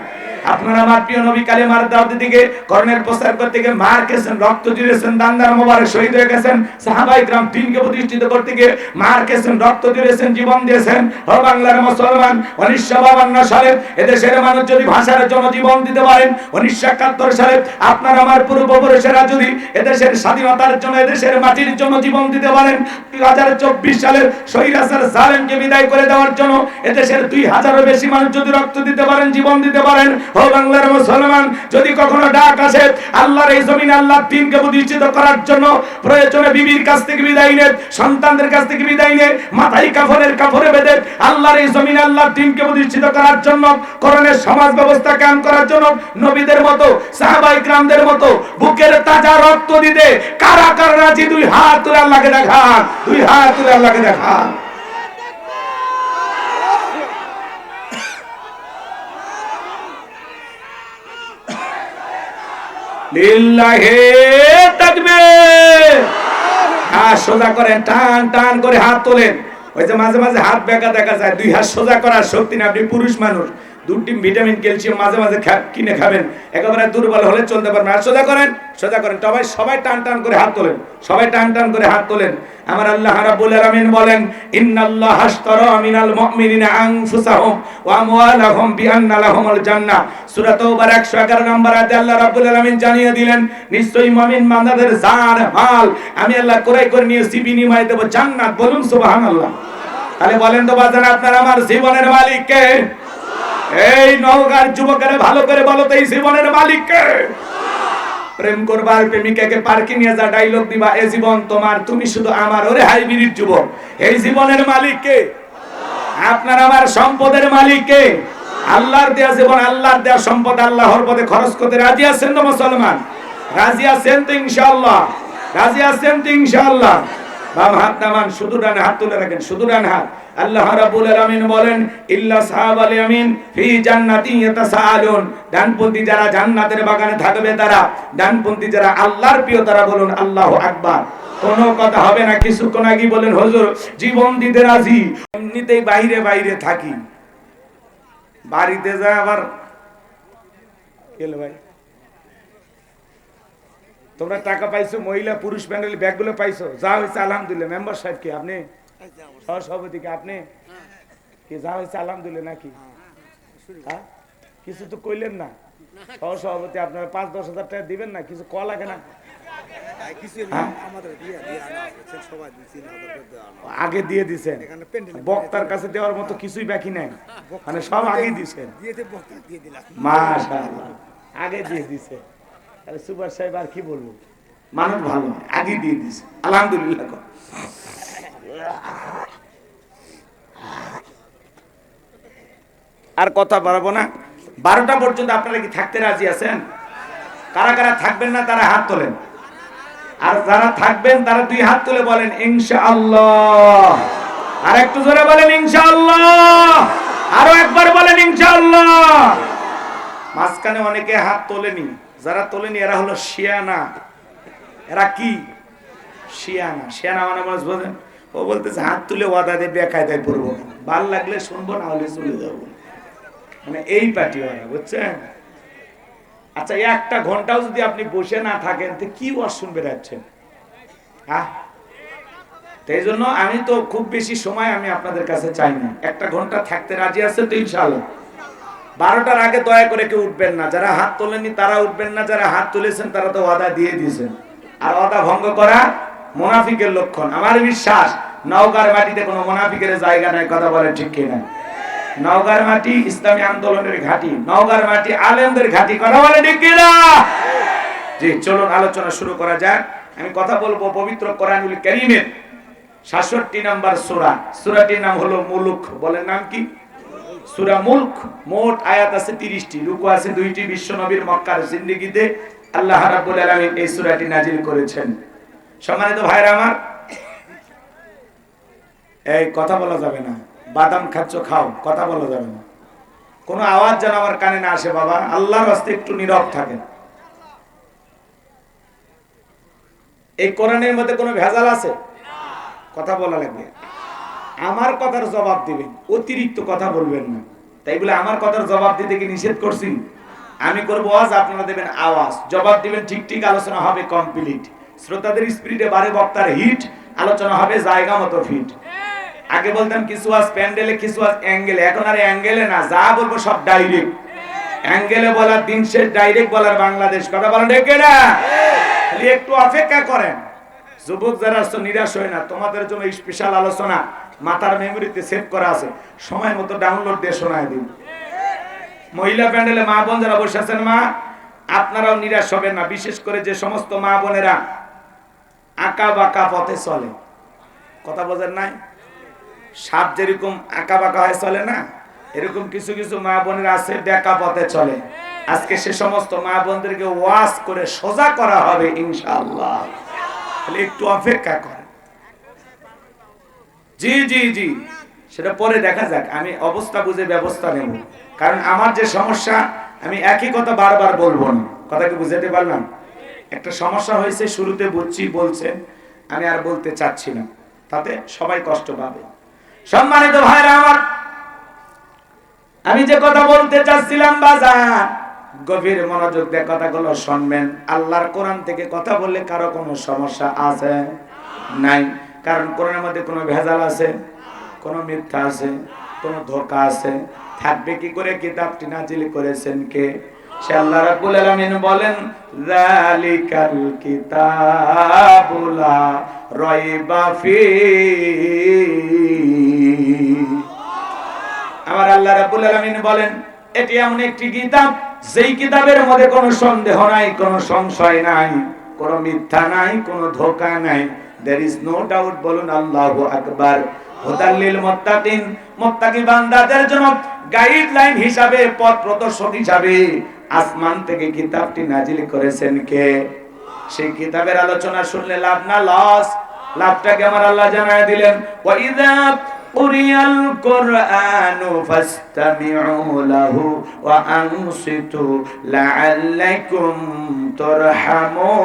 আপনারা আমার প্রিয় নবী কালেমার দাওয়াত দিকে কর্ণের প্রচার করতে গিয়ে মার খেয়েছেন, রক্ত ঝরিয়েছেন, দান্দার মোবারক শহীদ হয়ে গেছেন। সাহাবায়ে کرام দ্বীনকে প্রতিষ্ঠিত করতে গিয়ে মার খেয়েছেন, রক্ত ঝরিয়েছেন, জীবন দিয়েছেন। ও বাংলার মুসলমান, 1952 সালে এদেশের মানুষ যদি ভাষার জন্য জীবন দিতে পারেন, 1971 সালে আপনার আমার পূর্বপুরুষেরা যদি এদেশের স্বাধীনতার জন্য এদেশের মাটির জন্য জীবন দিতে পারেন, 2024 সালের স্বৈরাচার জালেমকে বিদায় করে দেওয়ার জন্য এদেশের 2000-এরও বেশি মানুষ যদি রক্ত দিতে পারেন, জীবন দিতে পারেন, ও বাংলার মুসলমান, যদি কখনো ডাক আসে আল্লাহর এই জমিনে আল্লাহর দ্বীনকে প্রতিষ্ঠিত করার জন্য, প্রয়োজনে বিবির কাছ থেকে বিদায় নেন, সন্তানদের কাছ থেকে বিদায় নেন, মাথায় কাফরে বেঁধে আল্লাহর এই জমিনে আল্লাহর দ্বীনকে প্রতিষ্ঠিত করার জন্য, কোরআনের সমাজ ব্যবস্থা কায়েম করার জন্য নবীদের মতো সাহাবায়ে کرامদের মতো বুকের তাজা রক্ত দিতে কারা কারা রাজি? দুই হাত তুলে আল্লাহকে দেখান, দুই হাত তুলে আল্লাহকে দেখান। লিল্লাহি তাকবীর। হাত সোজা করেন, টান টান করে হাত তোলেন। ওই যে মাঝে মাঝে হাত বেঁকা দেখা যায়, দুই হাত সোজা করার শক্তি না, আপনি পুরুষ মানুষ, 2 টিম ভিটামিন ক্যালসিয়াম মাঝে মাঝে কিনে খাবেন, একেবারে দুর্বল হলে চলতে পারবেন। আর সোজা করেন, সোজা করেন, সবাই টান টান করে হাত তোলেন, সবাই টান টান করে হাত তোলেন। আমার আল্লাহ রাব্বুল আলামিন বলেন, ইন্নাল্লাহ আশতারা মিনাল মুমিনিনা আনফুসাহুম ওয়া আমওয়ালাহুম বিআন্না লাহুমুল জান্নাহ। সূরা তাওবার 111 নম্বর আয়াতে আল্লাহ রাব্বুল আলামিন জানিয়ে দিলেন, নিশ্চয়ই মুমিন বান্দাদের জান মাল আমি আল্লাহ ক্রয় করে নিয়েছি, বিনিময়ে দেব জান্নাত। বলুন সুবহানাল্লাহ। তাহলে বলেন তো বাজান, আপনার আমার জীবনের মালিক কে? এই নওগাঁর যুবকেরা ভালো করে বলো তো, এই জীবনের মালিক কে? প্রেম করবা আর প্রেমিকাকে পার্কে নিয়ে যা ডায়লগ দিবা, এ জীবন তোমার, তুমি শুধু আমার। ওরে হাইব্রিড যুবক, এই জীবনের মালিক কে? আপনার আমার সম্পদের মালিক কে? আল্লাহর দেয়া জীবন, আল্লাহর দেয়া সম্পদ আল্লাহর পথে খরচ করতে রাজি আছেন তো মুসলমান? রাজি আছেন তো ইনশাআল্লাহ? রাজি আছেন তো ইনশাআল্লাহ? বাম হাত নামান, শুধু ডান হাত তুলে রাখেন, শুধু ডান হাত। আল্লাহ রাব্বুল আলামিন বলেন, ইল্লা সাহাবাল ইয়ামিন ফি জান্নাতিন ইয়াতাসাআলুন, ডানপন্থী যারা জান্নাতের বাগানে থাকবে তারা, ডানপন্থী যারা আল্লাহর প্রিয় তারা বলুন আল্লাহু আকবার। কোনো কথা হবে না। কিছুক্ষণ আগে বলেন হুজুর জীবন দিতে রাজি, এমনিতেই বাইরে বাইরে থাকি, বাড়িতে যা আবার কেলে ভাই তোমরা টাকা পাইছো, মহিলা পুরুষ প্যান্ডেল ব্যাগগুলো পাইছো, যা হয়েছে আলহামদুলিল্লাহ। মেম্বার সাহেব কি আপনি? সহসভাপতি কি আপনি? কি যা হয়েছে আলহামদুলিল্লাহ নাকি? হ্যাঁ, কিছু তো কইলেন না। সহসভাপতি আপনারা ৫-১০ হাজার টাকা দিবেন না? কিছু কল লাগে না? আগে দিয়ে দিছেন, বক্তার কাছে দেওয়ার মতো কিছুই বাকি নাই, মানে সব আগে দিছেন। মাশাআল্লাহ, আগে দিয়ে দিছে। তাহলে সুপার সাহেব আর কি বলবো, মানুষ ভালো, আগে দিয়ে দিছে আলহামদুলিল্লাহ। আর কথা বাড়াবো না। 12টা পর্যন্ত আপনারা কি থাকতে রাজি আছেন? কারা কারা থাকবেন না তারা হাত তোলেন, আর যারা থাকবেন তারা 2 হাত তুলে বলেন ইনশাআল্লাহ। আর একটু জোরে বলেন ইনশাআল্লাহ, আরো একবার বলেন ইনশাআল্লাহ। মাঝখানে অনেকে হাত তোলেনি, যারা তোলেনি এরা হলো শিয়ানা। এরা কি শিয়ানা? শিয়ানা মানে বোঝেন? ও বলতেছে হাত তুলে ওয়াদা দিয়ে বেকায়দায় পড়বো, ভাল লাগলে শুনবো, না হলে চলে যাবো, মানে এই পার্টি ওরা, বুঝছেন? আচ্ছা, 1টা ঘন্টাও যদি আপনি বসে না থাকেন তো কি ওয়াজ শুনবে যাচ্ছেন? হ্যাঁ, এই জন্য আমি তো খুব বেশি সময় আমি আপনাদের কাছে চাই না। 1টা ঘন্টা থাকতে রাজি আছে তো ইনশাআল্লাহ? 12টার আগে দয়া করে কেউ উঠবেন না। যারা হাত তোলেনি তারা উঠবেন না, যারা হাত তুলেছেন তারা তো ওয়াদা দিয়ে দিয়েছেন। আর ওয়াদা ভঙ্গ করা মুনাফিকের লক্ষণ। আমার বিশ্বাস নওগাঁর মাটিতে কোনো মুনাফিকের জায়গা নাই। কথা বলে ঠিক কিনা? নওগাঁর মাটি ইসলামী আন্দোলনের ঘাঁটি, নওগাঁর মাটি আলেমদের ঘাঁটি। কথা বলে ঠিক কিনা? জি, চলুন আলোচনা শুরু করা যাক। আমি কথা বলবো পবিত্র কোরআনুল কারীমের ৬৭ নম্বর সূরা। সূরাটির নাম হলো মুলক। বলেন নাম কি? সূরা মুলক। মোট আয়াত আছে 30টি, রুকু আছে 2টি। বিশ্ব নবীর মক্কার জিন্দেগিতে আল্লাহ রাব্বুল আলামিন এই সূরাটি নাজিল করেছেন। সম্মানিত ভাইরা আমার, এই কথা বলা যাবে না। বাদাম খাচ্ছ খাও, কথা বলা যাবে না। কোনো আওয়াজ যেন আমার কানে না আসে। বাবা, আল্লাহর রাস্তে একটু নীরব থাকেন। এই কোরআনের মধ্যে কোনো ভেজাল আছে? কথা বলা লাগবে। আমার কথার জবাব দিবেন, অতিরিক্ত কথা বলবেন না। তাই বলে আমার কথার জবাব দিতে কি নিষেধ করছি? আমি করবো ওয়াজ, আপনারা দেবেন আওয়াজ, জবাব দিবেন ঠিক ঠিক, আলোচনা হবে কমপ্লিট। শ্রোতাদের স্পিরিটে বাড়ে, বক্তার হিট, আলোচনা হবে জায়গা মতো ফিট। আগে বলতাম কিছু আজ প্যান্ডেলে, কিছু আজ অ্যাঙ্গেলে। এখন আর অ্যাঙ্গেলে না, যা বলবো সব ডাইরেক্ট। অ্যাঙ্গেলে বলার দিন শেষ, ডাইরেক্ট বলার বাংলাদেশ। কথা বলেন ঠিক না? খালি একটু অপেক্ষা করেন। যুবক যারা আসছো নিরাশ হয় না, তোমাদের জন্য স্পেশাল আলোচনা মাথার মেমোরিতে সেভ করা আছে, সময় মতো ডাউনলোড দিয়ে শোনায় দিন। মহিলা প্যান্ডেলে মা বোন যারা বসে আছেন, মা আপনারাও নিরাশ হবেন না। বিশেষ করে যে সমস্ত মা বোনেরা আঁকা বাঁকা পথে চলে। কথা বোঝেন নাই? সাপ যেরকম আঁকা বাঁকা হয়ে চলে না, এরকম কিছু কিছু মা বোনেরা আছে বেঁকা পথে চলে। আজকে সে সমস্ত মা বোনদেরকে ওয়াজ করে সোজা করা হবে ইনশাআল্লাহ। তাহলে একটু অপেক্ষা করেন। জি জি জি, সেটা পরে দেখা যাক। আমি অবস্থা বুঝে ব্যবস্থা নেব। কারণ আমার যে সমস্যা, আমি একই কথা বারবার বলবো না। কথা কি বুঝাতে পারলাম? একটা সমস্যা হয়েছে, শুরুতে বুঝছি বলছেন, আমি আর বলতে চাচ্ছি না, তাতে সবাই কষ্ট পাবে। সম্মানিত ভাইরা আমার, আমি যে কথা বলতে চাচ্ছিলাম, বাজার গভীর মনোযোগ দিয়ে কথাগুলো শুনবেন। আল্লাহর কোরআন থেকে কথা বললে কারো কোনো সমস্যা আছে? নাই। কারণ কোরআনের মধ্যে কোনো ভেজাল আছে? কোনো মিথ্যা আছে? কোনো ধোঁকা আছে? থাকবে কি করে? কিতাবটি নাজিল করেছেন কে? সে আল্লাহ রাব্বুল আলামিন বলেন, যালিকাল কিতাবু লা রাইবা ফীহি। আমার আল্লাহ রাব্বুল আলামিন বলেন, এটি এমন একটি কিতাব যেই কিতাবের মধ্যে কোনো সন্দেহ নাই, কোনো সংশয় নাই, কোনো মিথ্যা নাই, কোনো ধোঁকা নাই। there is no doubt। বলুন আল্লাহু আকবার। হুদাল লিল মুত্তাকিন, মুত্তাকি বান্দাদের জন্য গাইডলাইন হিসাবে, পথ প্রদর্শক হিসাবে আসমান থেকে কিতাবটি নাজিল করেছেন কে? সেই কিতাবের আলোচনা শুনলে লাভ না লস? লাভটাকে আমার আল্লাহ জানায় দিলেন, ওয়া ইযা কুরিয়াল কুরআনু ফাসতামিউ লাহু ওয়া আনসিতু লাআল্লাকুম তুরহামুন।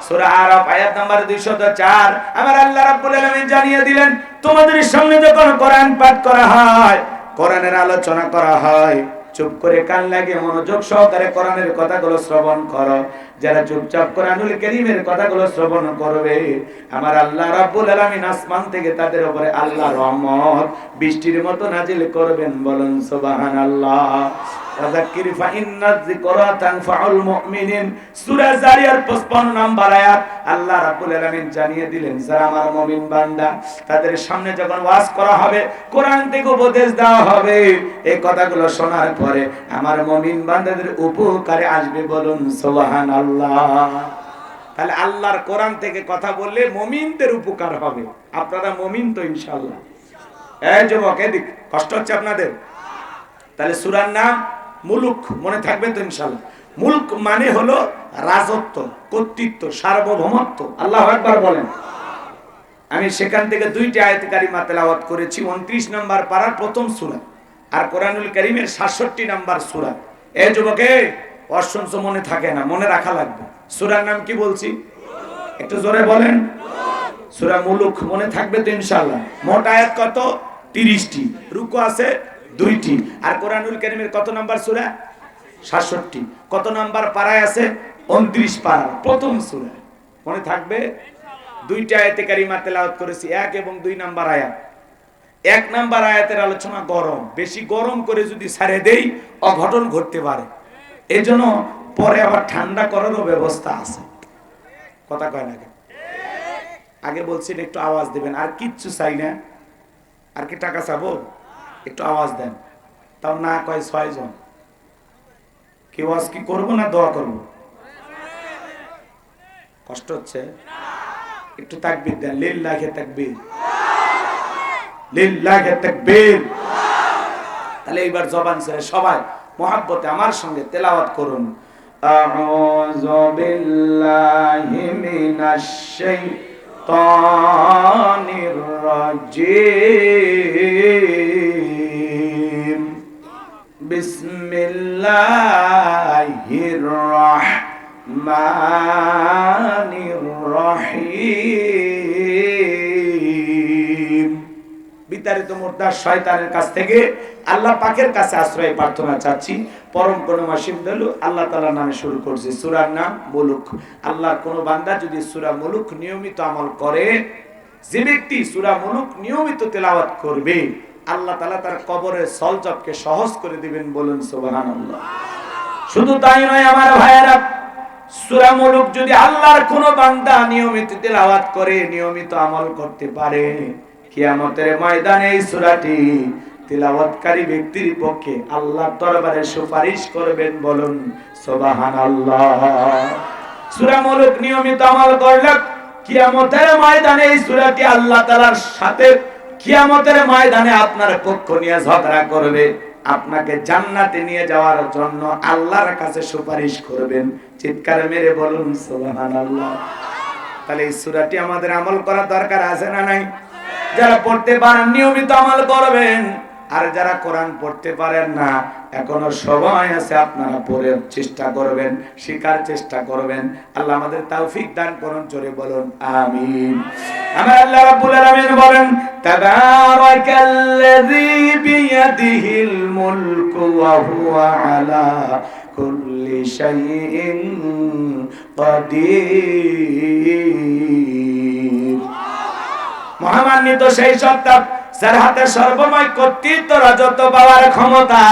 সূরা আরাফ আয়াত নাম্বার 204। আমার আল্লাহ রাব্বুল আলামিন জানিয়ে দিলেন, তোমাদের সামনে যখন কোরআন পাঠ করা হয়, কোরআনের আলোচনা করা হয়, চুপ করে কান লাগিয়ে মনোযোগ সহকারে কোরআনের কথাগুলো শ্রবণ করো। যারা চুপচাপ কোরআনুল কারীমের কথাগুলো শ্রবণ করবে, আমার আল্লাহ রাব্বুল আলামিন আসমান থেকে তাদের উপরে আল্লাহর রহমত বৃষ্টির মতো নাজিল করবেন। বলুন সুবহানাল্লাহ। ওয়াযাক্কির ফাইন্নায যিকরা তানফাউল মুমিনিন। সূরা জারিয়ার 55 নম্বর আয়াত। আল্লাহ রাব্বুল আলামিন জানিয়ে দিলেন, যারা আমার মুমিন বান্দা, তাদের সামনে যখন ওয়াজ করা হবে, কোরআন থেকে উপদেশ দেওয়া হবে, এই কথাগুলো শোনার পরে আমার মুমিন বান্দাদের উপকারে আসবে। বলুন সুবহানাল্লাহ। তাহলে আল্লাহর কোরআন থেকে কথা বললে মুমিনদের উপকার হবে। আপনারা মুমিন তো ইনশাআল্লাহ? এই যুবক, এদিক, কষ্ট হচ্ছে আপনাদের? তাহলে সূরার নাম মুলুক, মনে থাকবে তো ইনশাআল্লাহ? মুলক মানে হলো রাজত্ব, কর্তৃত্ব, সার্বভৌমত্ব। আল্লাহু আকবার বলেন। আমি সেখান থেকে 2টি আয়াত কারিমা তেলাওয়াত করেছি। 29 নম্বর পারার প্রথম সূরা, আর কোরআনুল কারীমের 66 নম্বর সূরা। এই যুবকে, অশুনছ মনে থাকে না, মনে রাখা লাগবে। সূরার নাম কি বলছি? একটু জোরে বলেন। সূরা মুলুক, মনে থাকবে তো ইনশাআল্লাহ? মোট আয়াত কত? 30টি। রুকু আছে 2টি। আর কোরআনুল কারীমের কত নাম্বার সূরা? 66। কত নাম্বার পারায় আছে? 29 পারা, প্রথম সূরা। মনে থাকবে? 2টি আয়াতে কারিমা তেলাওয়াত করেছি, 1 এবং 2 নাম্বার আয়াত। 1 নাম্বার আয়াতের আলোচনা গরম, বেশি গরম করে যদি ছাড়ে দেই অঘটন ঘটতে পারে। এজন্য পরে আবার ঠান্ডা করারও ব্যবস্থা আছে। কথা কয় না? আগে বলছেন একটু আওয়াজ দিবেন, আর কিচ্ছু চাই না। আর কি টাকা চাবো? একটু আওয়াজ দেন। তাও না কয় 6 জন। কি ওয়াজ কি করবো না দোয়া করবো? কষ্ট হচ্ছে? একটু তাকবীর দেন। লিল্লাহি তাকবীর, লিল্লাহি তাকবীর। তাহলে এইবার জবান ছেড়ে সবাই মহব্বতে আমার সঙ্গে তেলাওয়াত করুন। আউযু বিল্লাহি মিনাশ শাইতানির রাজীম। বিসমিল্লাহির রাহমানির রহিম। বিতাড়িত মুর্দার শয়তানের কাছ থেকে আল্লাহ পাকের কাছে আশ্রয় প্রার্থনা চাচ্ছি। পরম করুণাময় দয়ালু আল্লাহ তাআলার নামে শুরু করছি। সূরার নাম মুলুক। আল্লাহর কোন বান্দা যদি সূরা মুলুক নিয়মিত আমল করে, যে ব্যক্তি সূরা মুলুক নিয়মিত তেলাওয়াত করবে, আল্লাহ তাআলা তার কবরের সলজবকে সহজ করে দিবেন। বলুন সুবহানাল্লাহ। শুধু তাই নয় আমার ভাইয়েরা, সূরা মুলুক যদি আল্লাহর কোন বান্দা নিয়মিত তেলাওয়াত করে, নিয়মিত আমল করতে পারে, কিয়ামতের ময়দানে এই সূরাটি তিলাওয়াতকারী ব্যক্তির পক্ষে আল্লাহর দরবারে সুপারিশ করবেন। বলুন সুবহানাল্লাহ। সূরা মুলুক নিয়মিত আমল করলে কিয়ামতের ময়দানে এই সূরাটি আল্লাহ তাআলার সাথে কিয়ামতের ময়দানে আপনার পক্ষ নিয়ে ঝগড়া করবে, আপনাকে জান্নাতে নিয়ে যাওয়ার জন্য আল্লাহর কাছে সুপারিশ করবেন। চিৎকার মেরে বলুন সুবহানাল্লাহ। তাহলে এই সূরাটি আমাদের আমল করা দরকার আছে না নাই? যারা পড়তে পারেন নিয়মিত আমল করবেন, আর যারা কোরআন পড়তে পারেন না, এখনো সময় আছে, আপনারা পড়ার চেষ্টা করবেন, শেখার চেষ্টা করবেন। আল্লাহ আমাদের তৌফিক দান করুন। জোরে বলুন আমিন। আমার আল্লাহ রাব্বুল আলামিন বলেন, তাবারাকাল্লাযী বিয়াদিহিল মুলকু ওয়া হুয়া আলা কুল্লি শাইইন কাদির। মহামান্বিত সেই সত্তা যার হাতে সর্বময় কর্তৃত্ব, রাজত্ব পাওয়ার ক্ষমতা,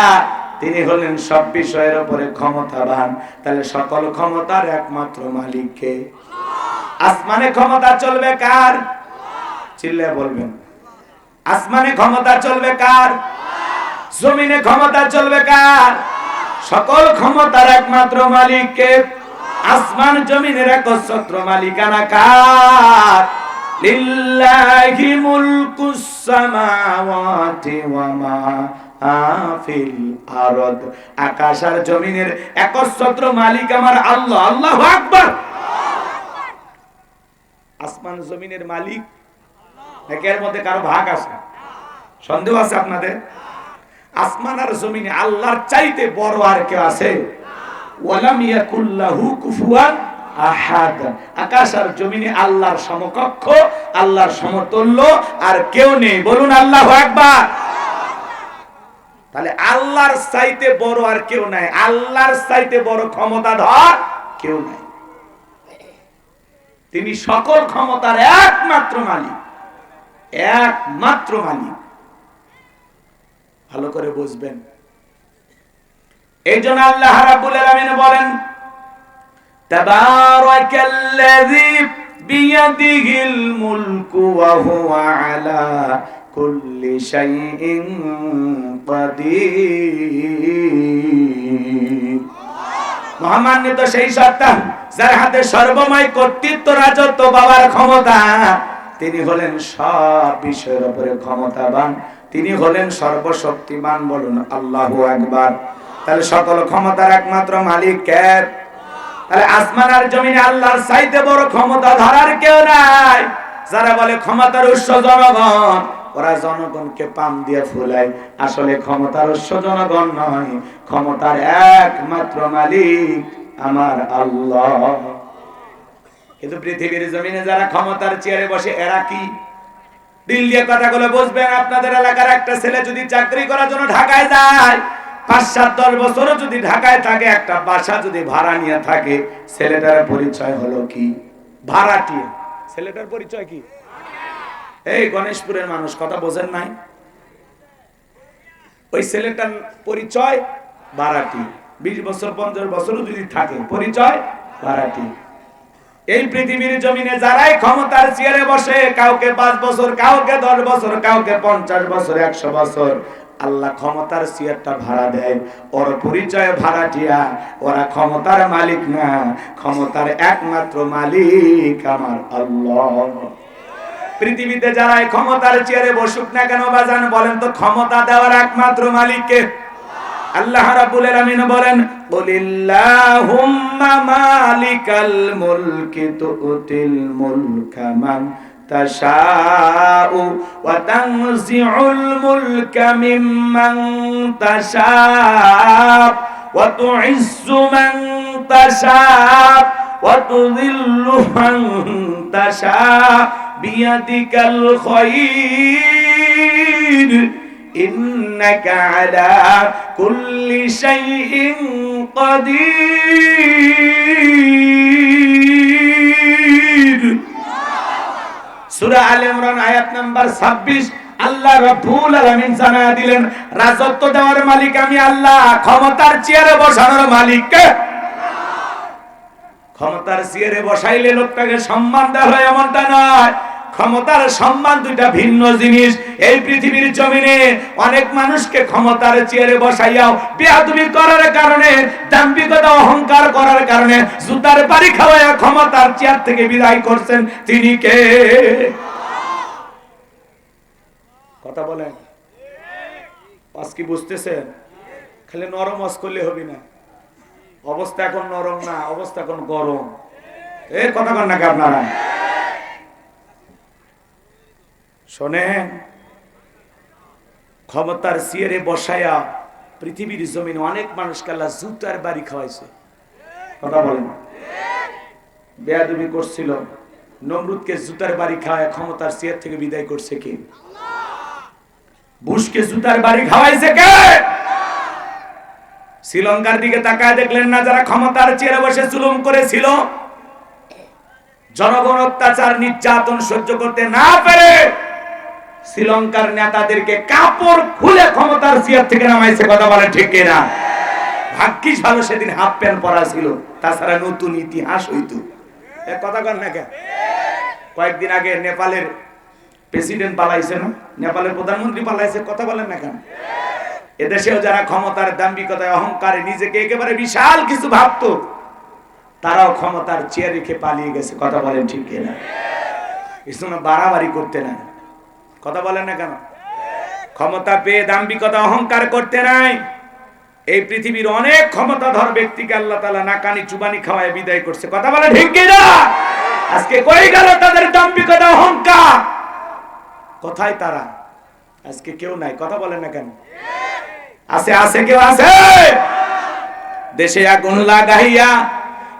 তিনি হলেন সব বিষয়ের উপরে ক্ষমতাবান। তাহলে সকল ক্ষমতার একমাত্র মালিক কে? আসমানে ক্ষমতা চলবে কার? চিল্লায়ে বলবেন। আসমানে ক্ষমতা চলবে কার? জমিনে ক্ষমতা চলবে কার? সকল ক্ষমতার একমাত্র মালিক কে? আসমান জমিনের একচ্ছত্র মালিকানা কার? লিল্লাহি মুলকুস সামাওয়াতি ওয়া মা ফিল আরদ। আকাশ আর জমিনের একচ্ছত্র মালিক আমার আল্লাহ। আল্লাহু আকবার। আসমান জমিনের মালিক একের মধ্যে কারো ভাগ আছে? সন্দেহ আছে আপনাদের? আসমান আর জমিনে আল্লাহর চাইতে বড় আর কেউ আছে? ওয়ালাম ইয়াকুল্লাহু কুফুয়ান আহাদ। আকাশ আর জমিনে আল্লাহর সমকক্ষ, আল্লাহর সমতুল্য আর কেউ নেই। বলুন আল্লাহু আকবার। তাহলে আল্লাহর চাইতে বড় আর কেউ নাই, আল্লাহর চাইতে বড় ক্ষমতাধর কেউ নাই। তিনি সকল ক্ষমতার একমাত্র মালিক, একমাত্র মালিক। ভালো করে বুঝবেন। এই জন্য আল্লাহ রাব্বুল আলামিন বলেন, তাবারাকাল্লাযী বিয়াদিহিল মুলকু ওয়া হুয়া আলা কুল্লি শাইইন কাদির। মহামান্বিত সেই সত্তা যার হাতে সর্বময় কর্তৃত্ব, রাজত্ব, বাবার ক্ষমতা। তিনি হলেন সব বিষয়ের উপরে ক্ষমতাবান, তিনি হলেন সর্বশক্তিমান। বলুন আল্লাহু আকবার। তাহলে সকল ক্ষমতার একমাত্র মালিক কে? তাহলে আসমান আর জমিনে আল্লাহর চাইতে বড় ক্ষমতা ধরার কেউ নাই। যারা বলে ক্ষমতার উৎস জনগণ, ওরা জনগণকে পাম দিয়ে ফুলায়। আসলে ক্ষমতার উৎস জনগণ নয়, ক্ষমতার একমাত্র মালিক আমার আল্লাহ। কিন্তু পৃথিবীর জমিনে যারা ক্ষমতার চেয়ারে বসে, এরা কি? দিল দিয়ে কথাগুলো বুঝবেন। আপনাদের এলাকার একটা ছেলে যদি চাকরি করার জন্য ঢাকায় যায়, ৫-৭-১০ বছরও যদি ঢাকায় থাকে, একটা বাসা যদি ভাড়া নিয়ে থাকে, ছেলেটার পরিচয় হলো কি? ভাড়াটিয়া। ছেলেটার পরিচয় কি? এই গণেশপুরের মানুষ কথা বোঝেন নাই? ওই ছেলেটার পরিচয় ভাড়াটি। ২০ বছর ৫০ বছরও যদি থাকে, পরিচয় ভাড়াটি। এই পৃথিবীর জমিনে যারাই ক্ষমতার চেয়ারে বসে, কাউকে ৫ বছর, কাউকে ১০ বছর, কাউকে ৫০ বছর, ১০০ বছর, আল্লাহ ক্ষমতার চেয়ারটা ভাড়া দেয়। ওর পরিচয় ভাড়াটিয়া, ওরা ক্ষমতার মালিক না, ক্ষমতার একমাত্র মালিক আমার আল্লাহ। পৃথিবীতে যারাই ক্ষমতার চেয়ারে বসুক না কেন বাজান, বলেন তো ক্ষমতা দেওয়ার একমাত্র মালিক কে? আল্লাহ রাব্বুল আলামিন বলেন, কুলিল্লাহুম্মা মালিকাল মুলকি তুতিল মুলকা মান তাশাউ ওয়া তানজিউল মুলকা মিম্মান তাশাউ ওয়া তুইজ্জু মান তাশাউ ওয়া তুযিল্লু মান তাশাউ বিয়াদিকাল খায়র ইন্নাকা আলা কুল্লি শাইইন কাদির। সূরা আলে ইমরান আয়াত নাম্বার ২৬। আল্লাহ রাব্বুল আলামিন জানায়া দিলেন, রাজত্ব দেওয়ার মালিক আমি আল্লাহ, ক্ষমতার চেয়ারে বসানোর মালিক কে? ক্ষমতার চেয়ারে বসাইলে লোকটাকে সম্মান দেওয়া হয় এমনটা নয়। ক্ষমতার সম্মান দুইটা ভিন্ন জিনিস। এই পৃথিবীর জমিনে অনেক মানুষকে ক্ষমতার চেয়ারে বসাইয়াও বেয়াদবি করার কারণে, দাম্ভিকতা অহংকার করার কারণে জুতার বাড়ি খাওয়াইয়া ক্ষমতার চেয়ার থেকে বিদায় করছেন। তিনি কে? কথা বলেন, আজ কি বুঝতেছেন? খালি নরম আজ করলে হবে না। অবস্থা এখন নরম না, অবস্থা এখন গরম। এই কথা বলেন নাকি আপনারা? শোনেন, ক্ষমতার চেয়ারে বসায়া পৃথিবীর জমিনে অনেক মানুষকে আল্লাহ জুতার বাড়ি খাওয়াইছে। কথা বলেন, বেয়াদবি করছিল, নমরুদকে জুতার বাড়ি খাওয়ায় ক্ষমতার চেয়ার থেকে বিদায় করছে কে? বুশকে জুতার বাড়ি খাওয়াইছে কে? শ্রীলঙ্কার দিকে তাকায় দেখলেন না, যারা ক্ষমতার চেয়ারে বসে জুলুম করেছিল, জনগণ অত্যাচার নির্যাতন সহ্য করতে না পেরে শ্রীলঙ্কার নেতাদেরকে কাপড় খুলে ক্ষমতার চেয়ার থেকে নামাইছে। কথা বলে ঠিক কিনা? ভাগ্যিস ভালো সেদিন হাফ প্যান্ট পরা ছিল, তাছাড়া নতুন ইতিহাস হইতো। কথা কন না কেন? কয়েকদিন আগে নেপালের প্রেসিডেন্ট পালাইছে না, নেপালের প্রধানমন্ত্রী পালাইছে, কথা বলেন না কেন? এদেশেও যারা ক্ষমতার দাম্ভিকতায় অহংকারে নিজেকে একেবারে বিশাল কিছু ভাবতো, তারাও ক্ষমতার চেয়ার রেখে পালিয়ে গেছে, কথা বলেন ঠিক কিনা? কিছু না বাড়াবাড়ি করতে নাই, কথা বলেন না কেন? ক্ষমতা পেয়ে দাম্ভিকতা অহংকার করতে নাই। এই পৃথিবীর অনেক ক্ষমতাধর ব্যক্তিকে আল্লাহ তাআলা নাকানি চুবানি খাওয়ায় বিদায় করছে, কথা বলেন ঠিক কিনা? আজকে কই গেল তাদের দাম্ভিকতা অহংকার? কোথায় তারা? আজকে কেউ নাই, কথা বলেন না কেন? আছে, আছে কেউ আছে? দেশে আগুন লাগাইয়া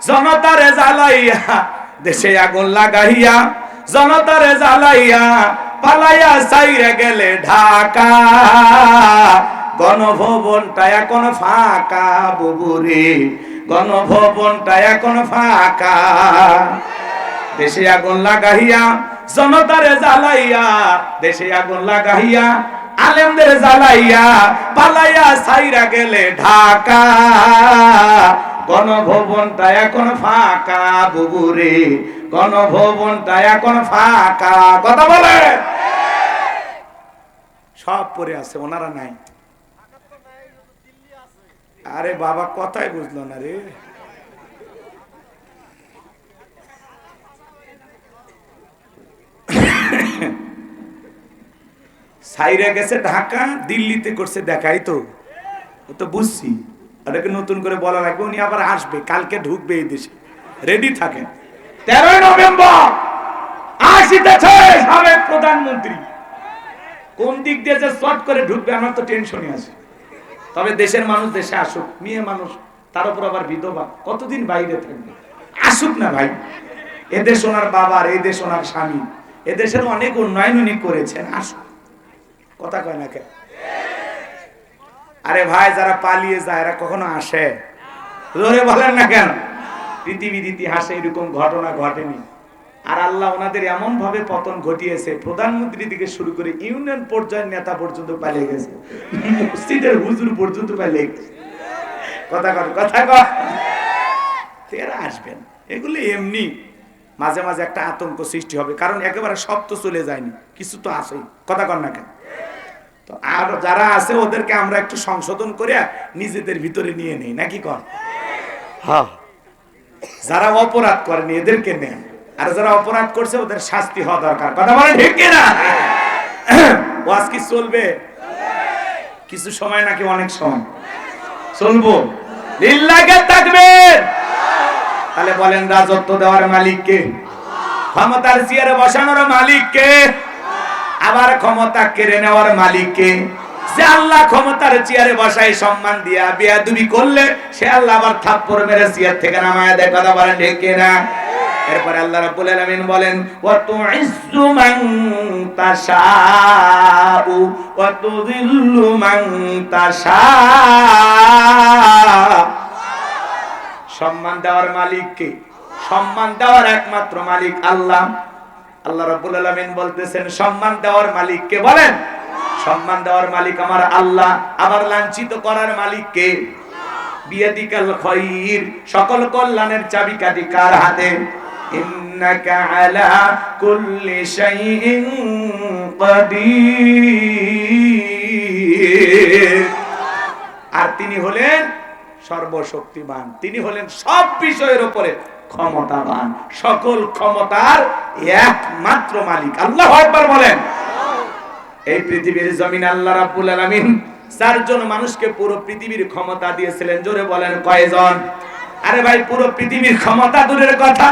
জনতারে জ্বালাইয়া, দেশে আগুন লাগাইয়া জনতারে জ্বালাইয়া, পালাইয়া সাইরে গেলে ঢাকা, গণভবনটা এখন ফাঁকা বুবুরে, গণভবনটা এখন ফাঁকা। দেশে আগুন লাগাইয়া জনতারে জ্বালাইয়া, দেশে আগুন লাগাইয়া আলেমদের জ্বালাইয়া, পালাইয়া সাইরা গেলে ঢাকা, গণভবনটা এখন ফাঁকা বুবুরে, গণভবনটা এখন ফাঁকা, কথা বলে। সব পড়ে আছে, ওনারা নাই। আরে বাবা কথাই বুঝলো না রে। সাইরা গেছে ঢাকা, দিল্লিতে করছে দেখাই তো, ও তো বুঝছি, ওটাকে নতুন করে বলা লাগবে। উনি আবার আসবে, কালকে ঢুকবে এই দেশে, রেডি থাকেন। 13 নভেম্বর আসিতেছে সাবেক প্রধানমন্ত্রী, কোন দিক দিয়ে যে শর্ট করে ঢুকবে আমার তো টেনশনই আছে। তবে দেশের মানুষ দেশে আসুক, মেয়ে মানুষ, তার উপর আবার বিধবা, কতদিন বাইরে থাকবে, আসুক না ভাই। এদেশ ওনার বাবার, এই দেশ ওনার স্বামী, এদেশের অনেক উন্নয়ন উনি করেছেন, আসুক, কথা কয় না কেন? আরে ভাই যারা পালিয়ে যায় এরা কখনো আসে? জোরে বলেন না কেন? পৃথিবীর ইতিহাসে এরকম ঘটনা ঘটেনি। আর আল্লাহ ওনাদের এমন ভাবে পতন ঘটিয়েছে, প্রধানমন্ত্রী থেকে শুরু করে ইউনিয়ন পর্যায়ের নেতা পর্যন্ত পালিয়ে গেছে, মসজিদের হুজুর পর্যন্ত পালিয়ে গেছে, কথা কর, কথা কর। এরা আসবেন, এগুলো এমনি মাঝে মাঝে একটা আতঙ্ক সৃষ্টি হবে, কারণ একেবারে সব তো চলে যায়নি, কিছু তো আছেই, কথা কর না কেন? তো আর যারা আছে ওদেরকে আমরা একটু সংশোধন করে নিজেদের ভিতরে নিয়ে নেই, নাকি কর? হ্যাঁ, যারা অপরাধ করেনি এদেরকে নেন, আর যারা অপরাধ করছে ওদের শাস্তি হওয়া দরকার, কথা বলেন ঠিক কিনা? ওয়াজ কি চলবে কিছু সময় নাকি অনেক সময় চলবো? লিল্লাহি তাকবীর। তাহলে বলেন রাজত্ব দেওয়ার মালিক কে? ক্ষমতার চেয়ারে বসানোর মালিক কে? আবার ক্ষমতা কেড়ে নেওয়ার মালিক কে? যে আল্লাহ ক্ষমতার চেয়ারে বসায় সম্মান দিয়া বেয়াদবি করলে সে আল্লাহ আবার থাপ্পড় মেরে চেয়ার থেকে নামায় দেয়, কথা বলেন ঠিক কিনা? এরপরে আল্লাহ রাব্বুল আলামিন বলেন ওয়া তুইজ্জু মান তাশাউ ওয়া তুযিল্লু মান তাশা। সম্মান দেওয়ার মালিক কে? সম্মান দেওয়ার একমাত্র মালিক আল্লাহ। আল্লাহ রাব্বুল আলামিন বলতেছেন সম্মান দেওয়ার মালিক কে? বলেন, সম্মান দেওয়ার মালিক আমার আল্লাহ। আবার লাঞ্ছিত করার মালিক কে? বিয়াদিকাল খায়র, সকল কল্যাণের চাবিকাঠি কার হাতে? ইন্নাকা আলা কুল্লি শাইইন কাদির। আর তিনি হলেন সর্বশক্তিমান, তিনি হলেন সব বিষয়ের উপরে ক্ষমতাবান, সকল ক্ষমতার একমাত্র মালিক আল্লাহু আকবার বলেন। এই পৃথিবীর জমিন আল্লাহ রাব্বুল আলামিন চারজন মানুষকে পুরো পৃথিবীর ক্ষমতা দিয়েছিলেন, জোরে বলেন কয়জন? আরে ভাই পুরো পৃথিবীর ক্ষমতা দূরের কথা,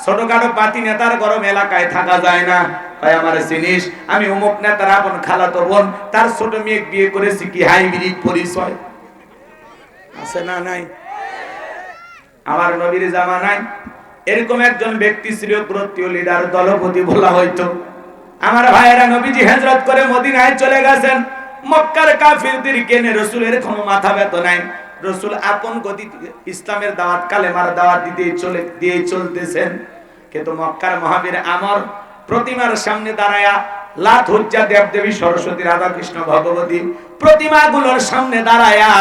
ছোটখাটো পাতি নেতার গরম এলাকায় থাকা যায় না। ভাই আমার চিনিস, আমি অমুক নেতার আপন খালাতো বোন, তার ছোট মেয়ে বিয়ে করেছি, কি হাইব্রিড পরিচয় আছে না? নাই। আমার নবীর জামানায় এরকম একজন ব্যক্তি ছিল, গোত্রীয় লিডার, দলপতি বলা হইতো। আমার ভাইয়েরা নবীজি হিজরত করে মদিনায় চলে গেছেন, মক্কার কাফিরদের কেনে রাসূলের কোনো মাথা ব্যথা নাই। রাসূল আপন গতিতে ইসলামের দাওয়াত, কালেমার দাওয়াত দিয়ে চলতেছেন, কিন্তু মক্কার মহাবীর আমর প্রতিমার সামনে দাঁড়ায়া, লাত হুজ্জা দেবদেবী সরস্বতী রাধা কৃষ্ণ ভগবতী প্রতিমাগুলোর সামনে দাঁড়ায়া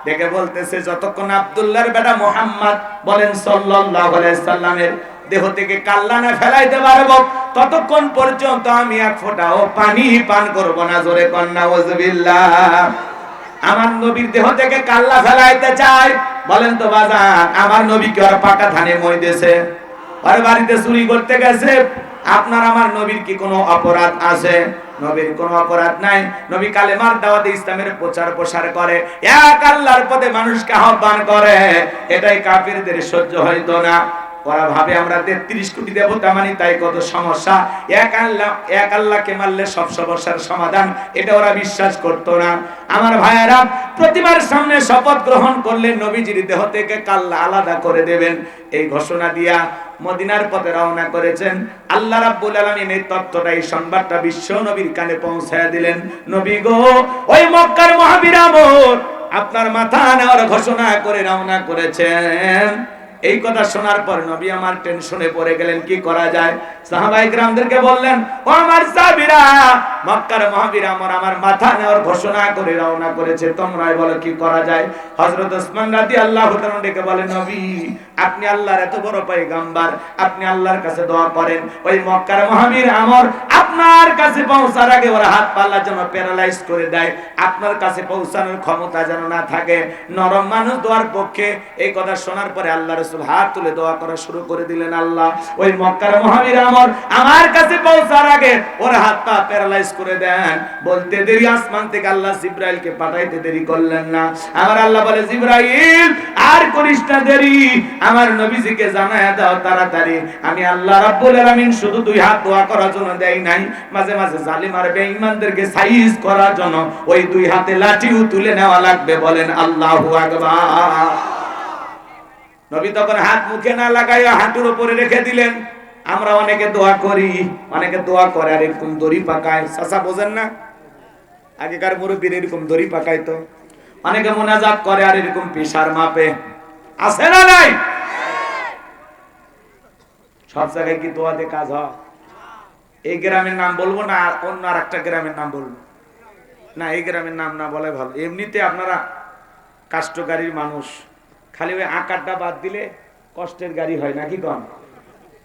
দেখে বলতেছে, যতক্ষণ আব্দুল্লাহর বেটা মুহাম্মদ বলেন সাল্লাল্লাহু আলাইহি সাল্লামের দেহ থেকে কাল্লা না ফেলাইতে পারবো ততক্ষণ পর্যন্ত আমি এক ফোঁটাও পানি পান করব না। জোরে কন্যা ওয়াজবিল্লাহ। আমার নবীর দেহ থেকে কাল্লা ফেলাইতে চাই, বলেন তো বাজান, আমার নবী কি আর পাকা ধানে মই দিয়েছে? আর বাড়িতে চুরি করতে গেছে? আপনার আমার নবীর কি কোনো অপরাধ আছে? নবীর কোনো অপরাধ নাই। নবী কালেমার দাওয়াতে ইসলামের প্রচার প্রসার করে, এক আল্লাহর পথে মানুষকে আহ্বান করে। এটাই কাফিরদের সহ্য হইতো না। ওরা ভাবে আমরা 33 কোটি দেবতা মানি, তাই কত সমস্যা। এক আল্লাহকে মানলে সব সমস্যার সমাধান, এটা ওরা বিশ্বাস করতো না। আমার ভাইয়েরা, প্রতিবার সামনে শপথ গ্রহণ করলে নবীজির দেহ থেকে কাল্লা আলাদা করে দেবেন, এই ঘোষণা দিয়া মদিনার পথে রওনা করেছেন। আল্লাহ রাব্বুল আলামিন এই তত্ত্বটা, এই সংবাদটা বিশ্ব নবীর কানে পৌঁছায়া দিলেন। নবী গো, ওই মক্কার মহাবীর আমর আপনার মাথা নেওয়ার ঘোষণা করে রওনা করেছেন। এই কথা শোনার পর নবী আমার টেনশনে পড়ে গেলেন, কি করা যায়? সাহাবায়ে কেরামদেরকে বললেন, ও আমার সাহাবীরা, মক্কার মহাবীর আমার মাথা নেওয়ার ঘোষণা করে রওনা করেছে, তোমরাই বলো কি করা যায়? হযরত ওসমান রাদিয়াল্লাহু তাআলা ডেকে বলেন, নবী আপনি আল্লাহর এত বড় পয়গম্বর, আপনি আল্লাহর কাছে দোয়া করেন ওই মক্কার মহাবীর আমর আপনার কাছে পৌঁছার আগে ওরা হাত পাল্লা যেন প্যারালাইজ করে দেয়, আপনার কাছে পৌঁছানোর ক্ষমতা যেন না থাকে। নরম মানুষ দোয়ার পক্ষে। এই কথা শোনার পরে আল্লাহ রাসূল হাত তুলে দোয়া করা শুরু করে দিলেন, আল্লাহ ওই মক্কার মহাবীর আমর আমার কাছে পৌঁছার আগে ওরা হাত পা প্যারালাইজ করে দেন। বলতে দেরি আসমান থেকে আল্লাহ জিবরাইলকে পাঠাইতে দেরি করলেন না। আমার আল্লাহ বলে, জিবরাইল আর করিস না দেরি, আমার নবীজিকে জানায়া দাও তাড়াতাড়ি। আমি আল্লাহ রাব্বুল আলামিন শুধু দুই হাত দোয়া করার জন্য দেই নাই, মাঝে মাঝে জালিম আর বেঈমানদেরকে সাইজ করার জন্য ওই দুই হাতে লাঠিও তুলে নেওয়া লাগবে। বলেন আল্লাহু আকবার। নবী তখন হাত মুখে না লাগাইয়া হাঁটুর উপরে রেখে দিলেন। আমরা অনেকে দোয়া করি, অনেকে দোয়া করে আর এরকম দড়ি পাকায়। চাচা বোঝেন না, আগেকার মুরব্বীর এরকম দড়ি পাকাইতো। অনেকে মুনাজাত করে আর এরকম পেশার মাপে। আছে না নাই? সব জায়গায় কি দোয়াতে কাজ হয়? এই গ্রামের নাম বলবো না অন্য আর একটা গ্রামের নাম বলবো না, এই গ্রামের নাম না বলে ভালো। এমনিতে আপনারা কাষ্টকারীর মানুষ, খালি ওই আকারটা বাদ দিলে কষ্টের গাড়ি হয় নাকি কম?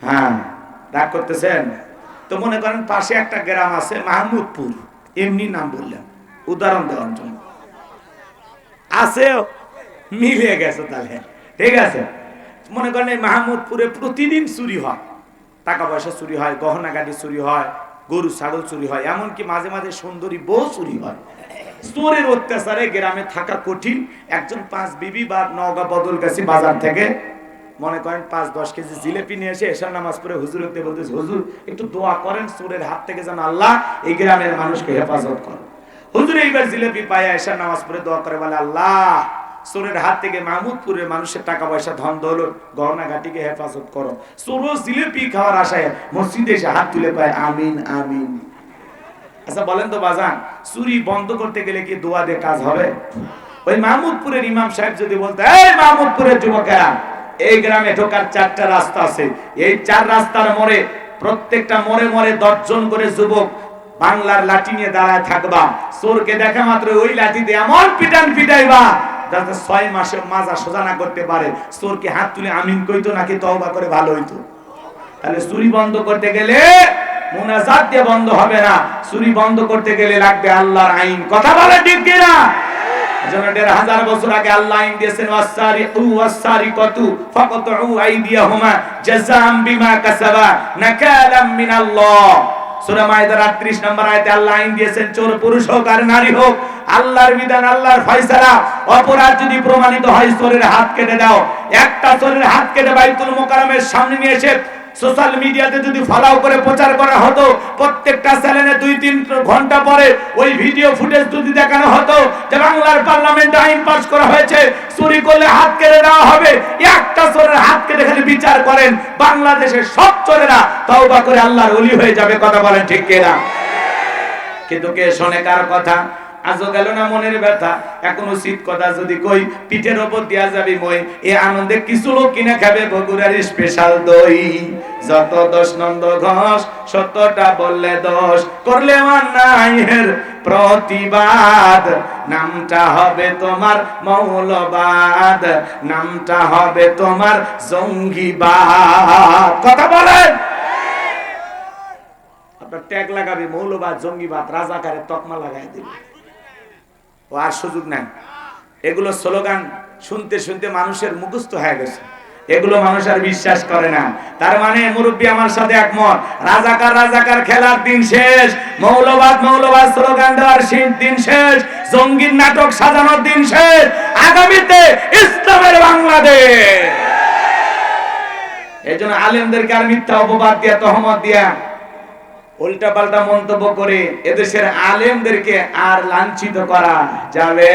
হ্যাঁ, রাগ করতেছেন তো? মনে করেন পাশে একটা গ্রাম আছে মাহমুদপুর, এমনি নাম বললাম উদাহরণ দেওয়ার জন্য। আছে, মিলে গেছে তাহলে, ঠিক আছে। মনে করেন এই মাহমুদপুরে প্রতিদিন চুরি হয়, টাকা পয়সা চুরি হয়, গহনা গাড়ি চুরি হয়, গরু ছাগল চুরি হয়, এমনকি মাঝে মাঝে সুন্দরী বউ চুরি হয়। চোরের অত্যাচারে গ্রামে থাকা কঠিন। একজন 5 বিবি বা নওগাঁ বদলগাছি বাজার থেকে মনে করেন 5-10 কেজি জিলেপি নিয়ে এসে এশার নামাজ পড়ে হুজুরকে বলতেছে, হুজুর একটু দোয়া করেন চোরের হাত থেকে যেন আল্লাহ এই গ্রামের মানুষকে হেফাজত করে। হুজুর এইবার জিলেপি পায় এশার নামাজ পড়ে দোয়া করে, বলে আল্লাহ চোরের হাত থেকে মাহমুদপুরের মানুষের টাকা পয়সা ধন দৌলত গহনা ঘাটিকে হেফাজত করো। চোর জিলেপি খাওয়ার আশায় মসজিদে এসে হাত তুলে পায় আমিন আমিন। আচ্ছা বলেন তো বাজান, চুরি বন্ধ করতে গেলে কি দোয়া দিয়ে কাজ হবে? ওই মাহমুদপুরের ইমাম সাহেব যদি বলতে, এই মাহমুদপুরের যুবকেরা, এই গ্রামে ঢোকার 4টা রাস্তা আছে, এই 4 রাস্তার মোড়ে প্রত্যেকটা মোড়ে মোড়ে 10 জন করে যুবক বাংলার লাঠি নিয়ে দাঁড়ায় থাকবা, চোরকে দেখা মাত্র ওই লাঠি দিয়ে এমন পিটান পিটাইবা যাতে 6 মাসে মাজা সোজা না করতে পারে। চোরকে হাত তুলে আমিন কইতো নাকি তওবা করে ভালো হইতো? তাহলে চুরি বন্ধ করতে গেলে মুনাজাত দিয়ে বন্ধ হবে না, চুরি বন্ধ করতে গেলে লাগবে আল্লাহর আইন। কথা বলে ঠিক কিনা? এজন্য 1500 বছর আগে আল্লাহ আইন দিয়েছেন, ওয়াসারিকু ওয়াসারিকাতু ফাকতউ আইদিয়াহুমা জাযাআম বিমা কাসাবা নাকালাম মিনাল্লাহ। সূরা মাইদা 38 নম্বর আয়াতে আল্লাহ আইন দিয়েছেন, চোর পুরুষ হোক আর নারী হোক, আল্লাহর বিধান, আল্লাহর ফয়সালা। অপরাধ যদি প্রমাণিত হয় চোরের হাত কেটে দাও। একটা চোরের হাত কেটে বাইতুল মুকাররমের সামনে নিয়ে এসে সোশ্যাল মিডিয়াতে যদি ফলাও করে প্রচার করা হতো, প্রত্যেকটা চ্যানেলে 2-3 ঘন্টা পরে ওই ভিডিও ফুটেজ যদি দেখানো হতো যে বাংলার পার্লামেন্টে আইন পাস করা হয়েছে, চুরি করলে হাত কেটে দেওয়া হবে, একটা চোরের হাত কেটে খালি বিচার করেন, বাংলাদেশের সব চোরেরা তওবা করে আল্লাহর ওলি হয়ে যাবে। কথা বলেন ঠিক কিনা? কিন্তু কে শোনে কার কথা? আজও গেল না মনের ব্যথা, এখন উচিত কথা যদি কই পিঠের ওপর দিয়া যাবি মই, এ আনন্দে কিছু লোক কিনে খাবে বগুড়ার স্পেশাল দই। যত দোষ নন্দ ঘোষ, সত্যটা বললে দোষ, করলে অন্যায়ের প্রতিবাদ, নামটা হবে তোমার মৌলবাদ, নামটা হবে তোমার জঙ্গিবাদ। কথা বলেন। আপনার ট্যাগ লাগাবে মৌলবাদ, জঙ্গিবাদ, রাজাকারের তকমা লাগাই দিবে, ও আর সুযোগ নাই। এগুলো স্লোগান শুনতে শুনতে মানুষের মুখস্থ হয়ে গেছে, এগুলো মানুষ আর বিশ্বাস করে না। তার মানে মুরব্বী আমার সাথে একমত, রাজাকার রাজাকার খেলার দিন শেষ, মৌলবাদ মৌলবাদ স্লোগান দেওয়ার দিন শেষ, জঙ্গির নাটক সাজানোর দিন শেষ। আগামীতে ইসলামের বাংলাদেশ। এই জন্য আলেমদেরকে আর মিথ্যা অপবাদ দিয়া, তহমত দিয়া, উল্টা পাল্টা মন্তব্য করে এদেশের আলেমদেরকে আর লাঞ্ছিত করা যাবে।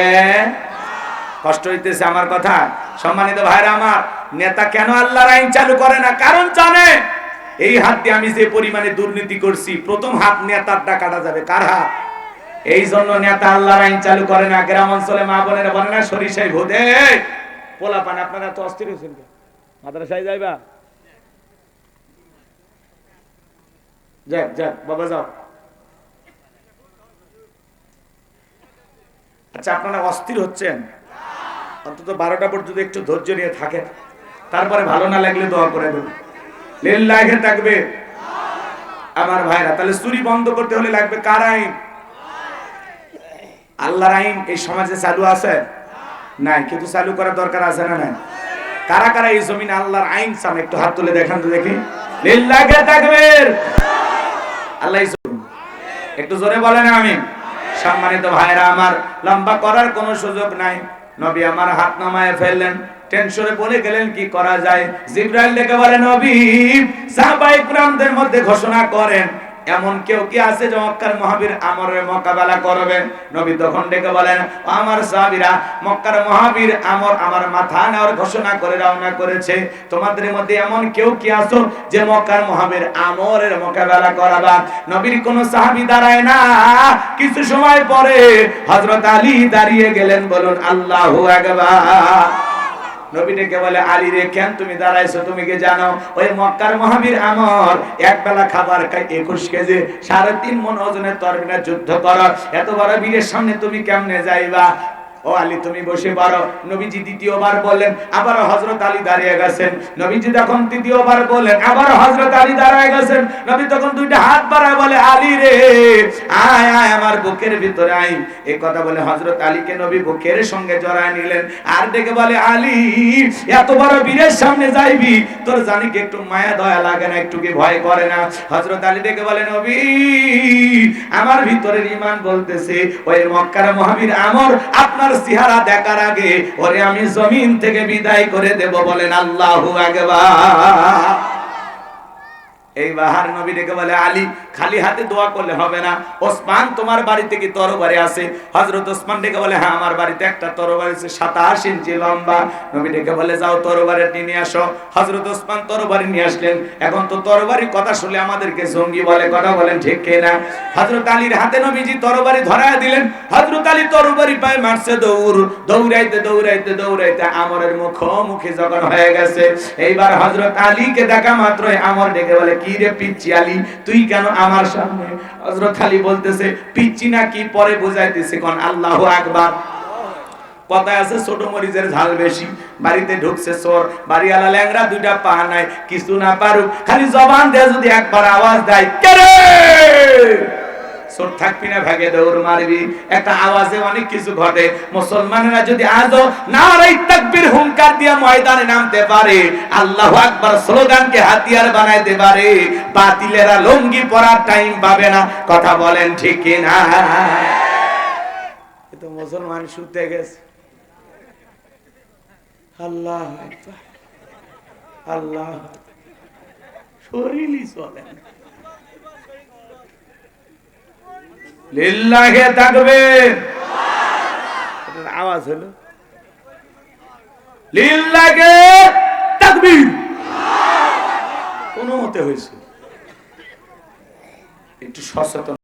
কষ্ট হইতেছে আমার কথা। সম্মানিত ভাইরা আমার, নেতা কেন আল্লাহর আইন চালু করে না? কারণ জানে এই হাত দিয়ে আমি যে পরিমাণে দুর্নীতি করছি, প্রথম হাত নেতারটা কাটা যাবে। কার হাত? এই জন্য নেতা আল্লাহর আইন চালু করে না। গ্রাম অঞ্চলে মা বোনেরা বলে না সরিষায় ভোদে পোলা পান। আপনারা তো অস্থির হয়েছেন, মাদ্রাসায় যাইবা? যাক যাক বাবা যাও। আচ্ছা, আপনারা অস্থির হচ্ছেন, অন্তত 12টা পর্যন্ত একটু ধৈর্য নিয়ে থাকেন, তারপরে ভালো না লাগলে দোয়া করে দেবেন। লিল্লাহি তাকবীর। আমার ভাইরা, তাহলে চুরি বন্ধ করতে হলে লাগবে কার আইন? আল্লাহর আইন এই সমাজে চালু আছে? নাই, কিন্তু চালু করার দরকার আছে না নাই? কারা কারা এই জমিনে আল্লাহর আইন চান একটু হাত তুলে দেখান তো দেখি। লিল্লাহি তাকবীর। আল্লাহ একটু জোরে বলেন আমিন। সম্মানিত ভাইরা আমার, লম্বা করার কোনো সুযোগ নাই। নবী আমার হাত নামায় ফেললেন, টেনশনে বলে গেলেন কি করা যায়। জিবরাইল ডেকে বলে, নবী সাহাবায়ে কিরামদের মধ্যে ঘোষণা করেন এমন কেউ কি আছে যে মক্কার মহাবীর আমরের মোকাবেলা করবে? নবী তখন ডেকে বলেন, আমার সাহাবীরা, মক্কার মহাবীর আমর আমার মাথা নেওয়ার ঘোষণা করে রওনা করেছে। তোমাদের মধ্যে এমন কেউ কি আছো যে মক্কার মহাবীর আমরের মোকাবেলা করাবা? নবীর কোন সাহাবী দাঁড়ায় না। কিছু সময় পরে হযরত আলী দাঁড়িয়ে গেলেন। বলুন আল্লাহু আকবার। নবী ডেকে বলে, আলী রে, কেন তুমি দাঁড়াইছো? তুমি কি জানো ওই মক্কার মহাবীর আমর এক বেলা খাবার খায় 21 কেজি 3.5 মণ ওজনের তরবারি যুদ্ধ করো, এত বড় বীরের সামনে তুমি কেমনে যাইবা? ও আলী তুমি বসে পড়ো। নবীজি দ্বিতীয়বার বললেন, আবার হযরত আলী দাঁড়িয়ে গেছেন। নবীজি তখন তৃতীয়বার বললেন, আবার হযরত আলী দাঁড়িয়ে গেছেন। নবী তখন দুইটা হাত বাড়ায় বলে, আলী রে, আয় আয় আমার বুকের ভিতরে আয়। এই কথা বলে হযরত আলীকে নবী বুকের সঙ্গে জড়ায় নিলেন। আর ডেকে বলে, আলী এত বড় বীরের সামনে যাইবি, তোর জানি কি একটু মায়া দয়া লাগে না? একটু কি ভয় করে না? হযরত আলী ডেকে বলে, নবী আমার ভিতরের ঈমান বলতেছে ওই মক্কার মহাবীর আমর আপনার চেহারা দেখার আগে ওরে আমি জমিন থেকে বিদায় করে দেব। বলেন আল্লাহু আকবার। এই বাহার নবী ডেকে বলে, আলী খালি হাতে দোয়া করলে হবে না। ওসমান তোমার বাড়িতে কি তরবারি আছে? হযরত ওসমান ডেকে বলে, হ্যাঁ আমার বাড়িতে একটা তরবারি আছে 27 ইঞ্চি লম্বা। নবী ডেকে বলে, যাও তরবারি নিয়ে আসো। হযরত ওসমান তরবারি নিয়ে আসলেন। এখন তো তরবারি কথা শুনলে আমাদেরকে জঙ্গি বলে, কথা বলেন ঠিক কি না? হযরত আলীর হাতে নবীজি তরবারি ধরায় দিলেন। হযরত আলী তরবারি পায় মারছে দৌড়, দৌড়াইতে দৌড়াইতে দৌড়াইতে আমরের মুখোমুখি যখন হয়ে গেছে, এইবার হযরত আলীকে দেখা মাত্রই আমর ডেকে বলে, কি রে পিচ্চি আলী, তুই কেন আমার সামনে? হযরত আলী বলতেছে, পিচ্চি না কি পরে বুঝাইতেছে, কোন আল্লাহু আকবার। কথা আছে ছোট মরিচের ঝাল বেশি। বাড়িতে ঢুকছে চোর, বাড়িওয়ালা ল্যাংড়া, দুইটা পা নাই, কিছু না পারুক, খালি জবান দিয়ে যদি একবার আওয়াজ দেয়, কে রে, চোর থাকবি না, ভাগে দৌড় মারবি। একটা আওয়াজে অনেক কিছু ঘটে। মুসলমানেরা যদি আজও নারায়ে তাকবীর হুঙ্কার দিয়ে ময়দানে নামতে পারে, আল্লাহু আকবার স্লোগানকে হাতিয়ার বানাইতে পারে, বাতিলেরা লুঙ্গি পরার টাইম পাবে না। কথা বলেন ঠিক কি না? তো মুসলমান শুতে গেছে। আল্লাহ আল্লাহ, শরীরই চলে না। লিল্লাহি তাকবীর। আওয়াজ হলো লিল্লাহি তাকবীর। কোন মতে হয়েছে? একটু সচেতন।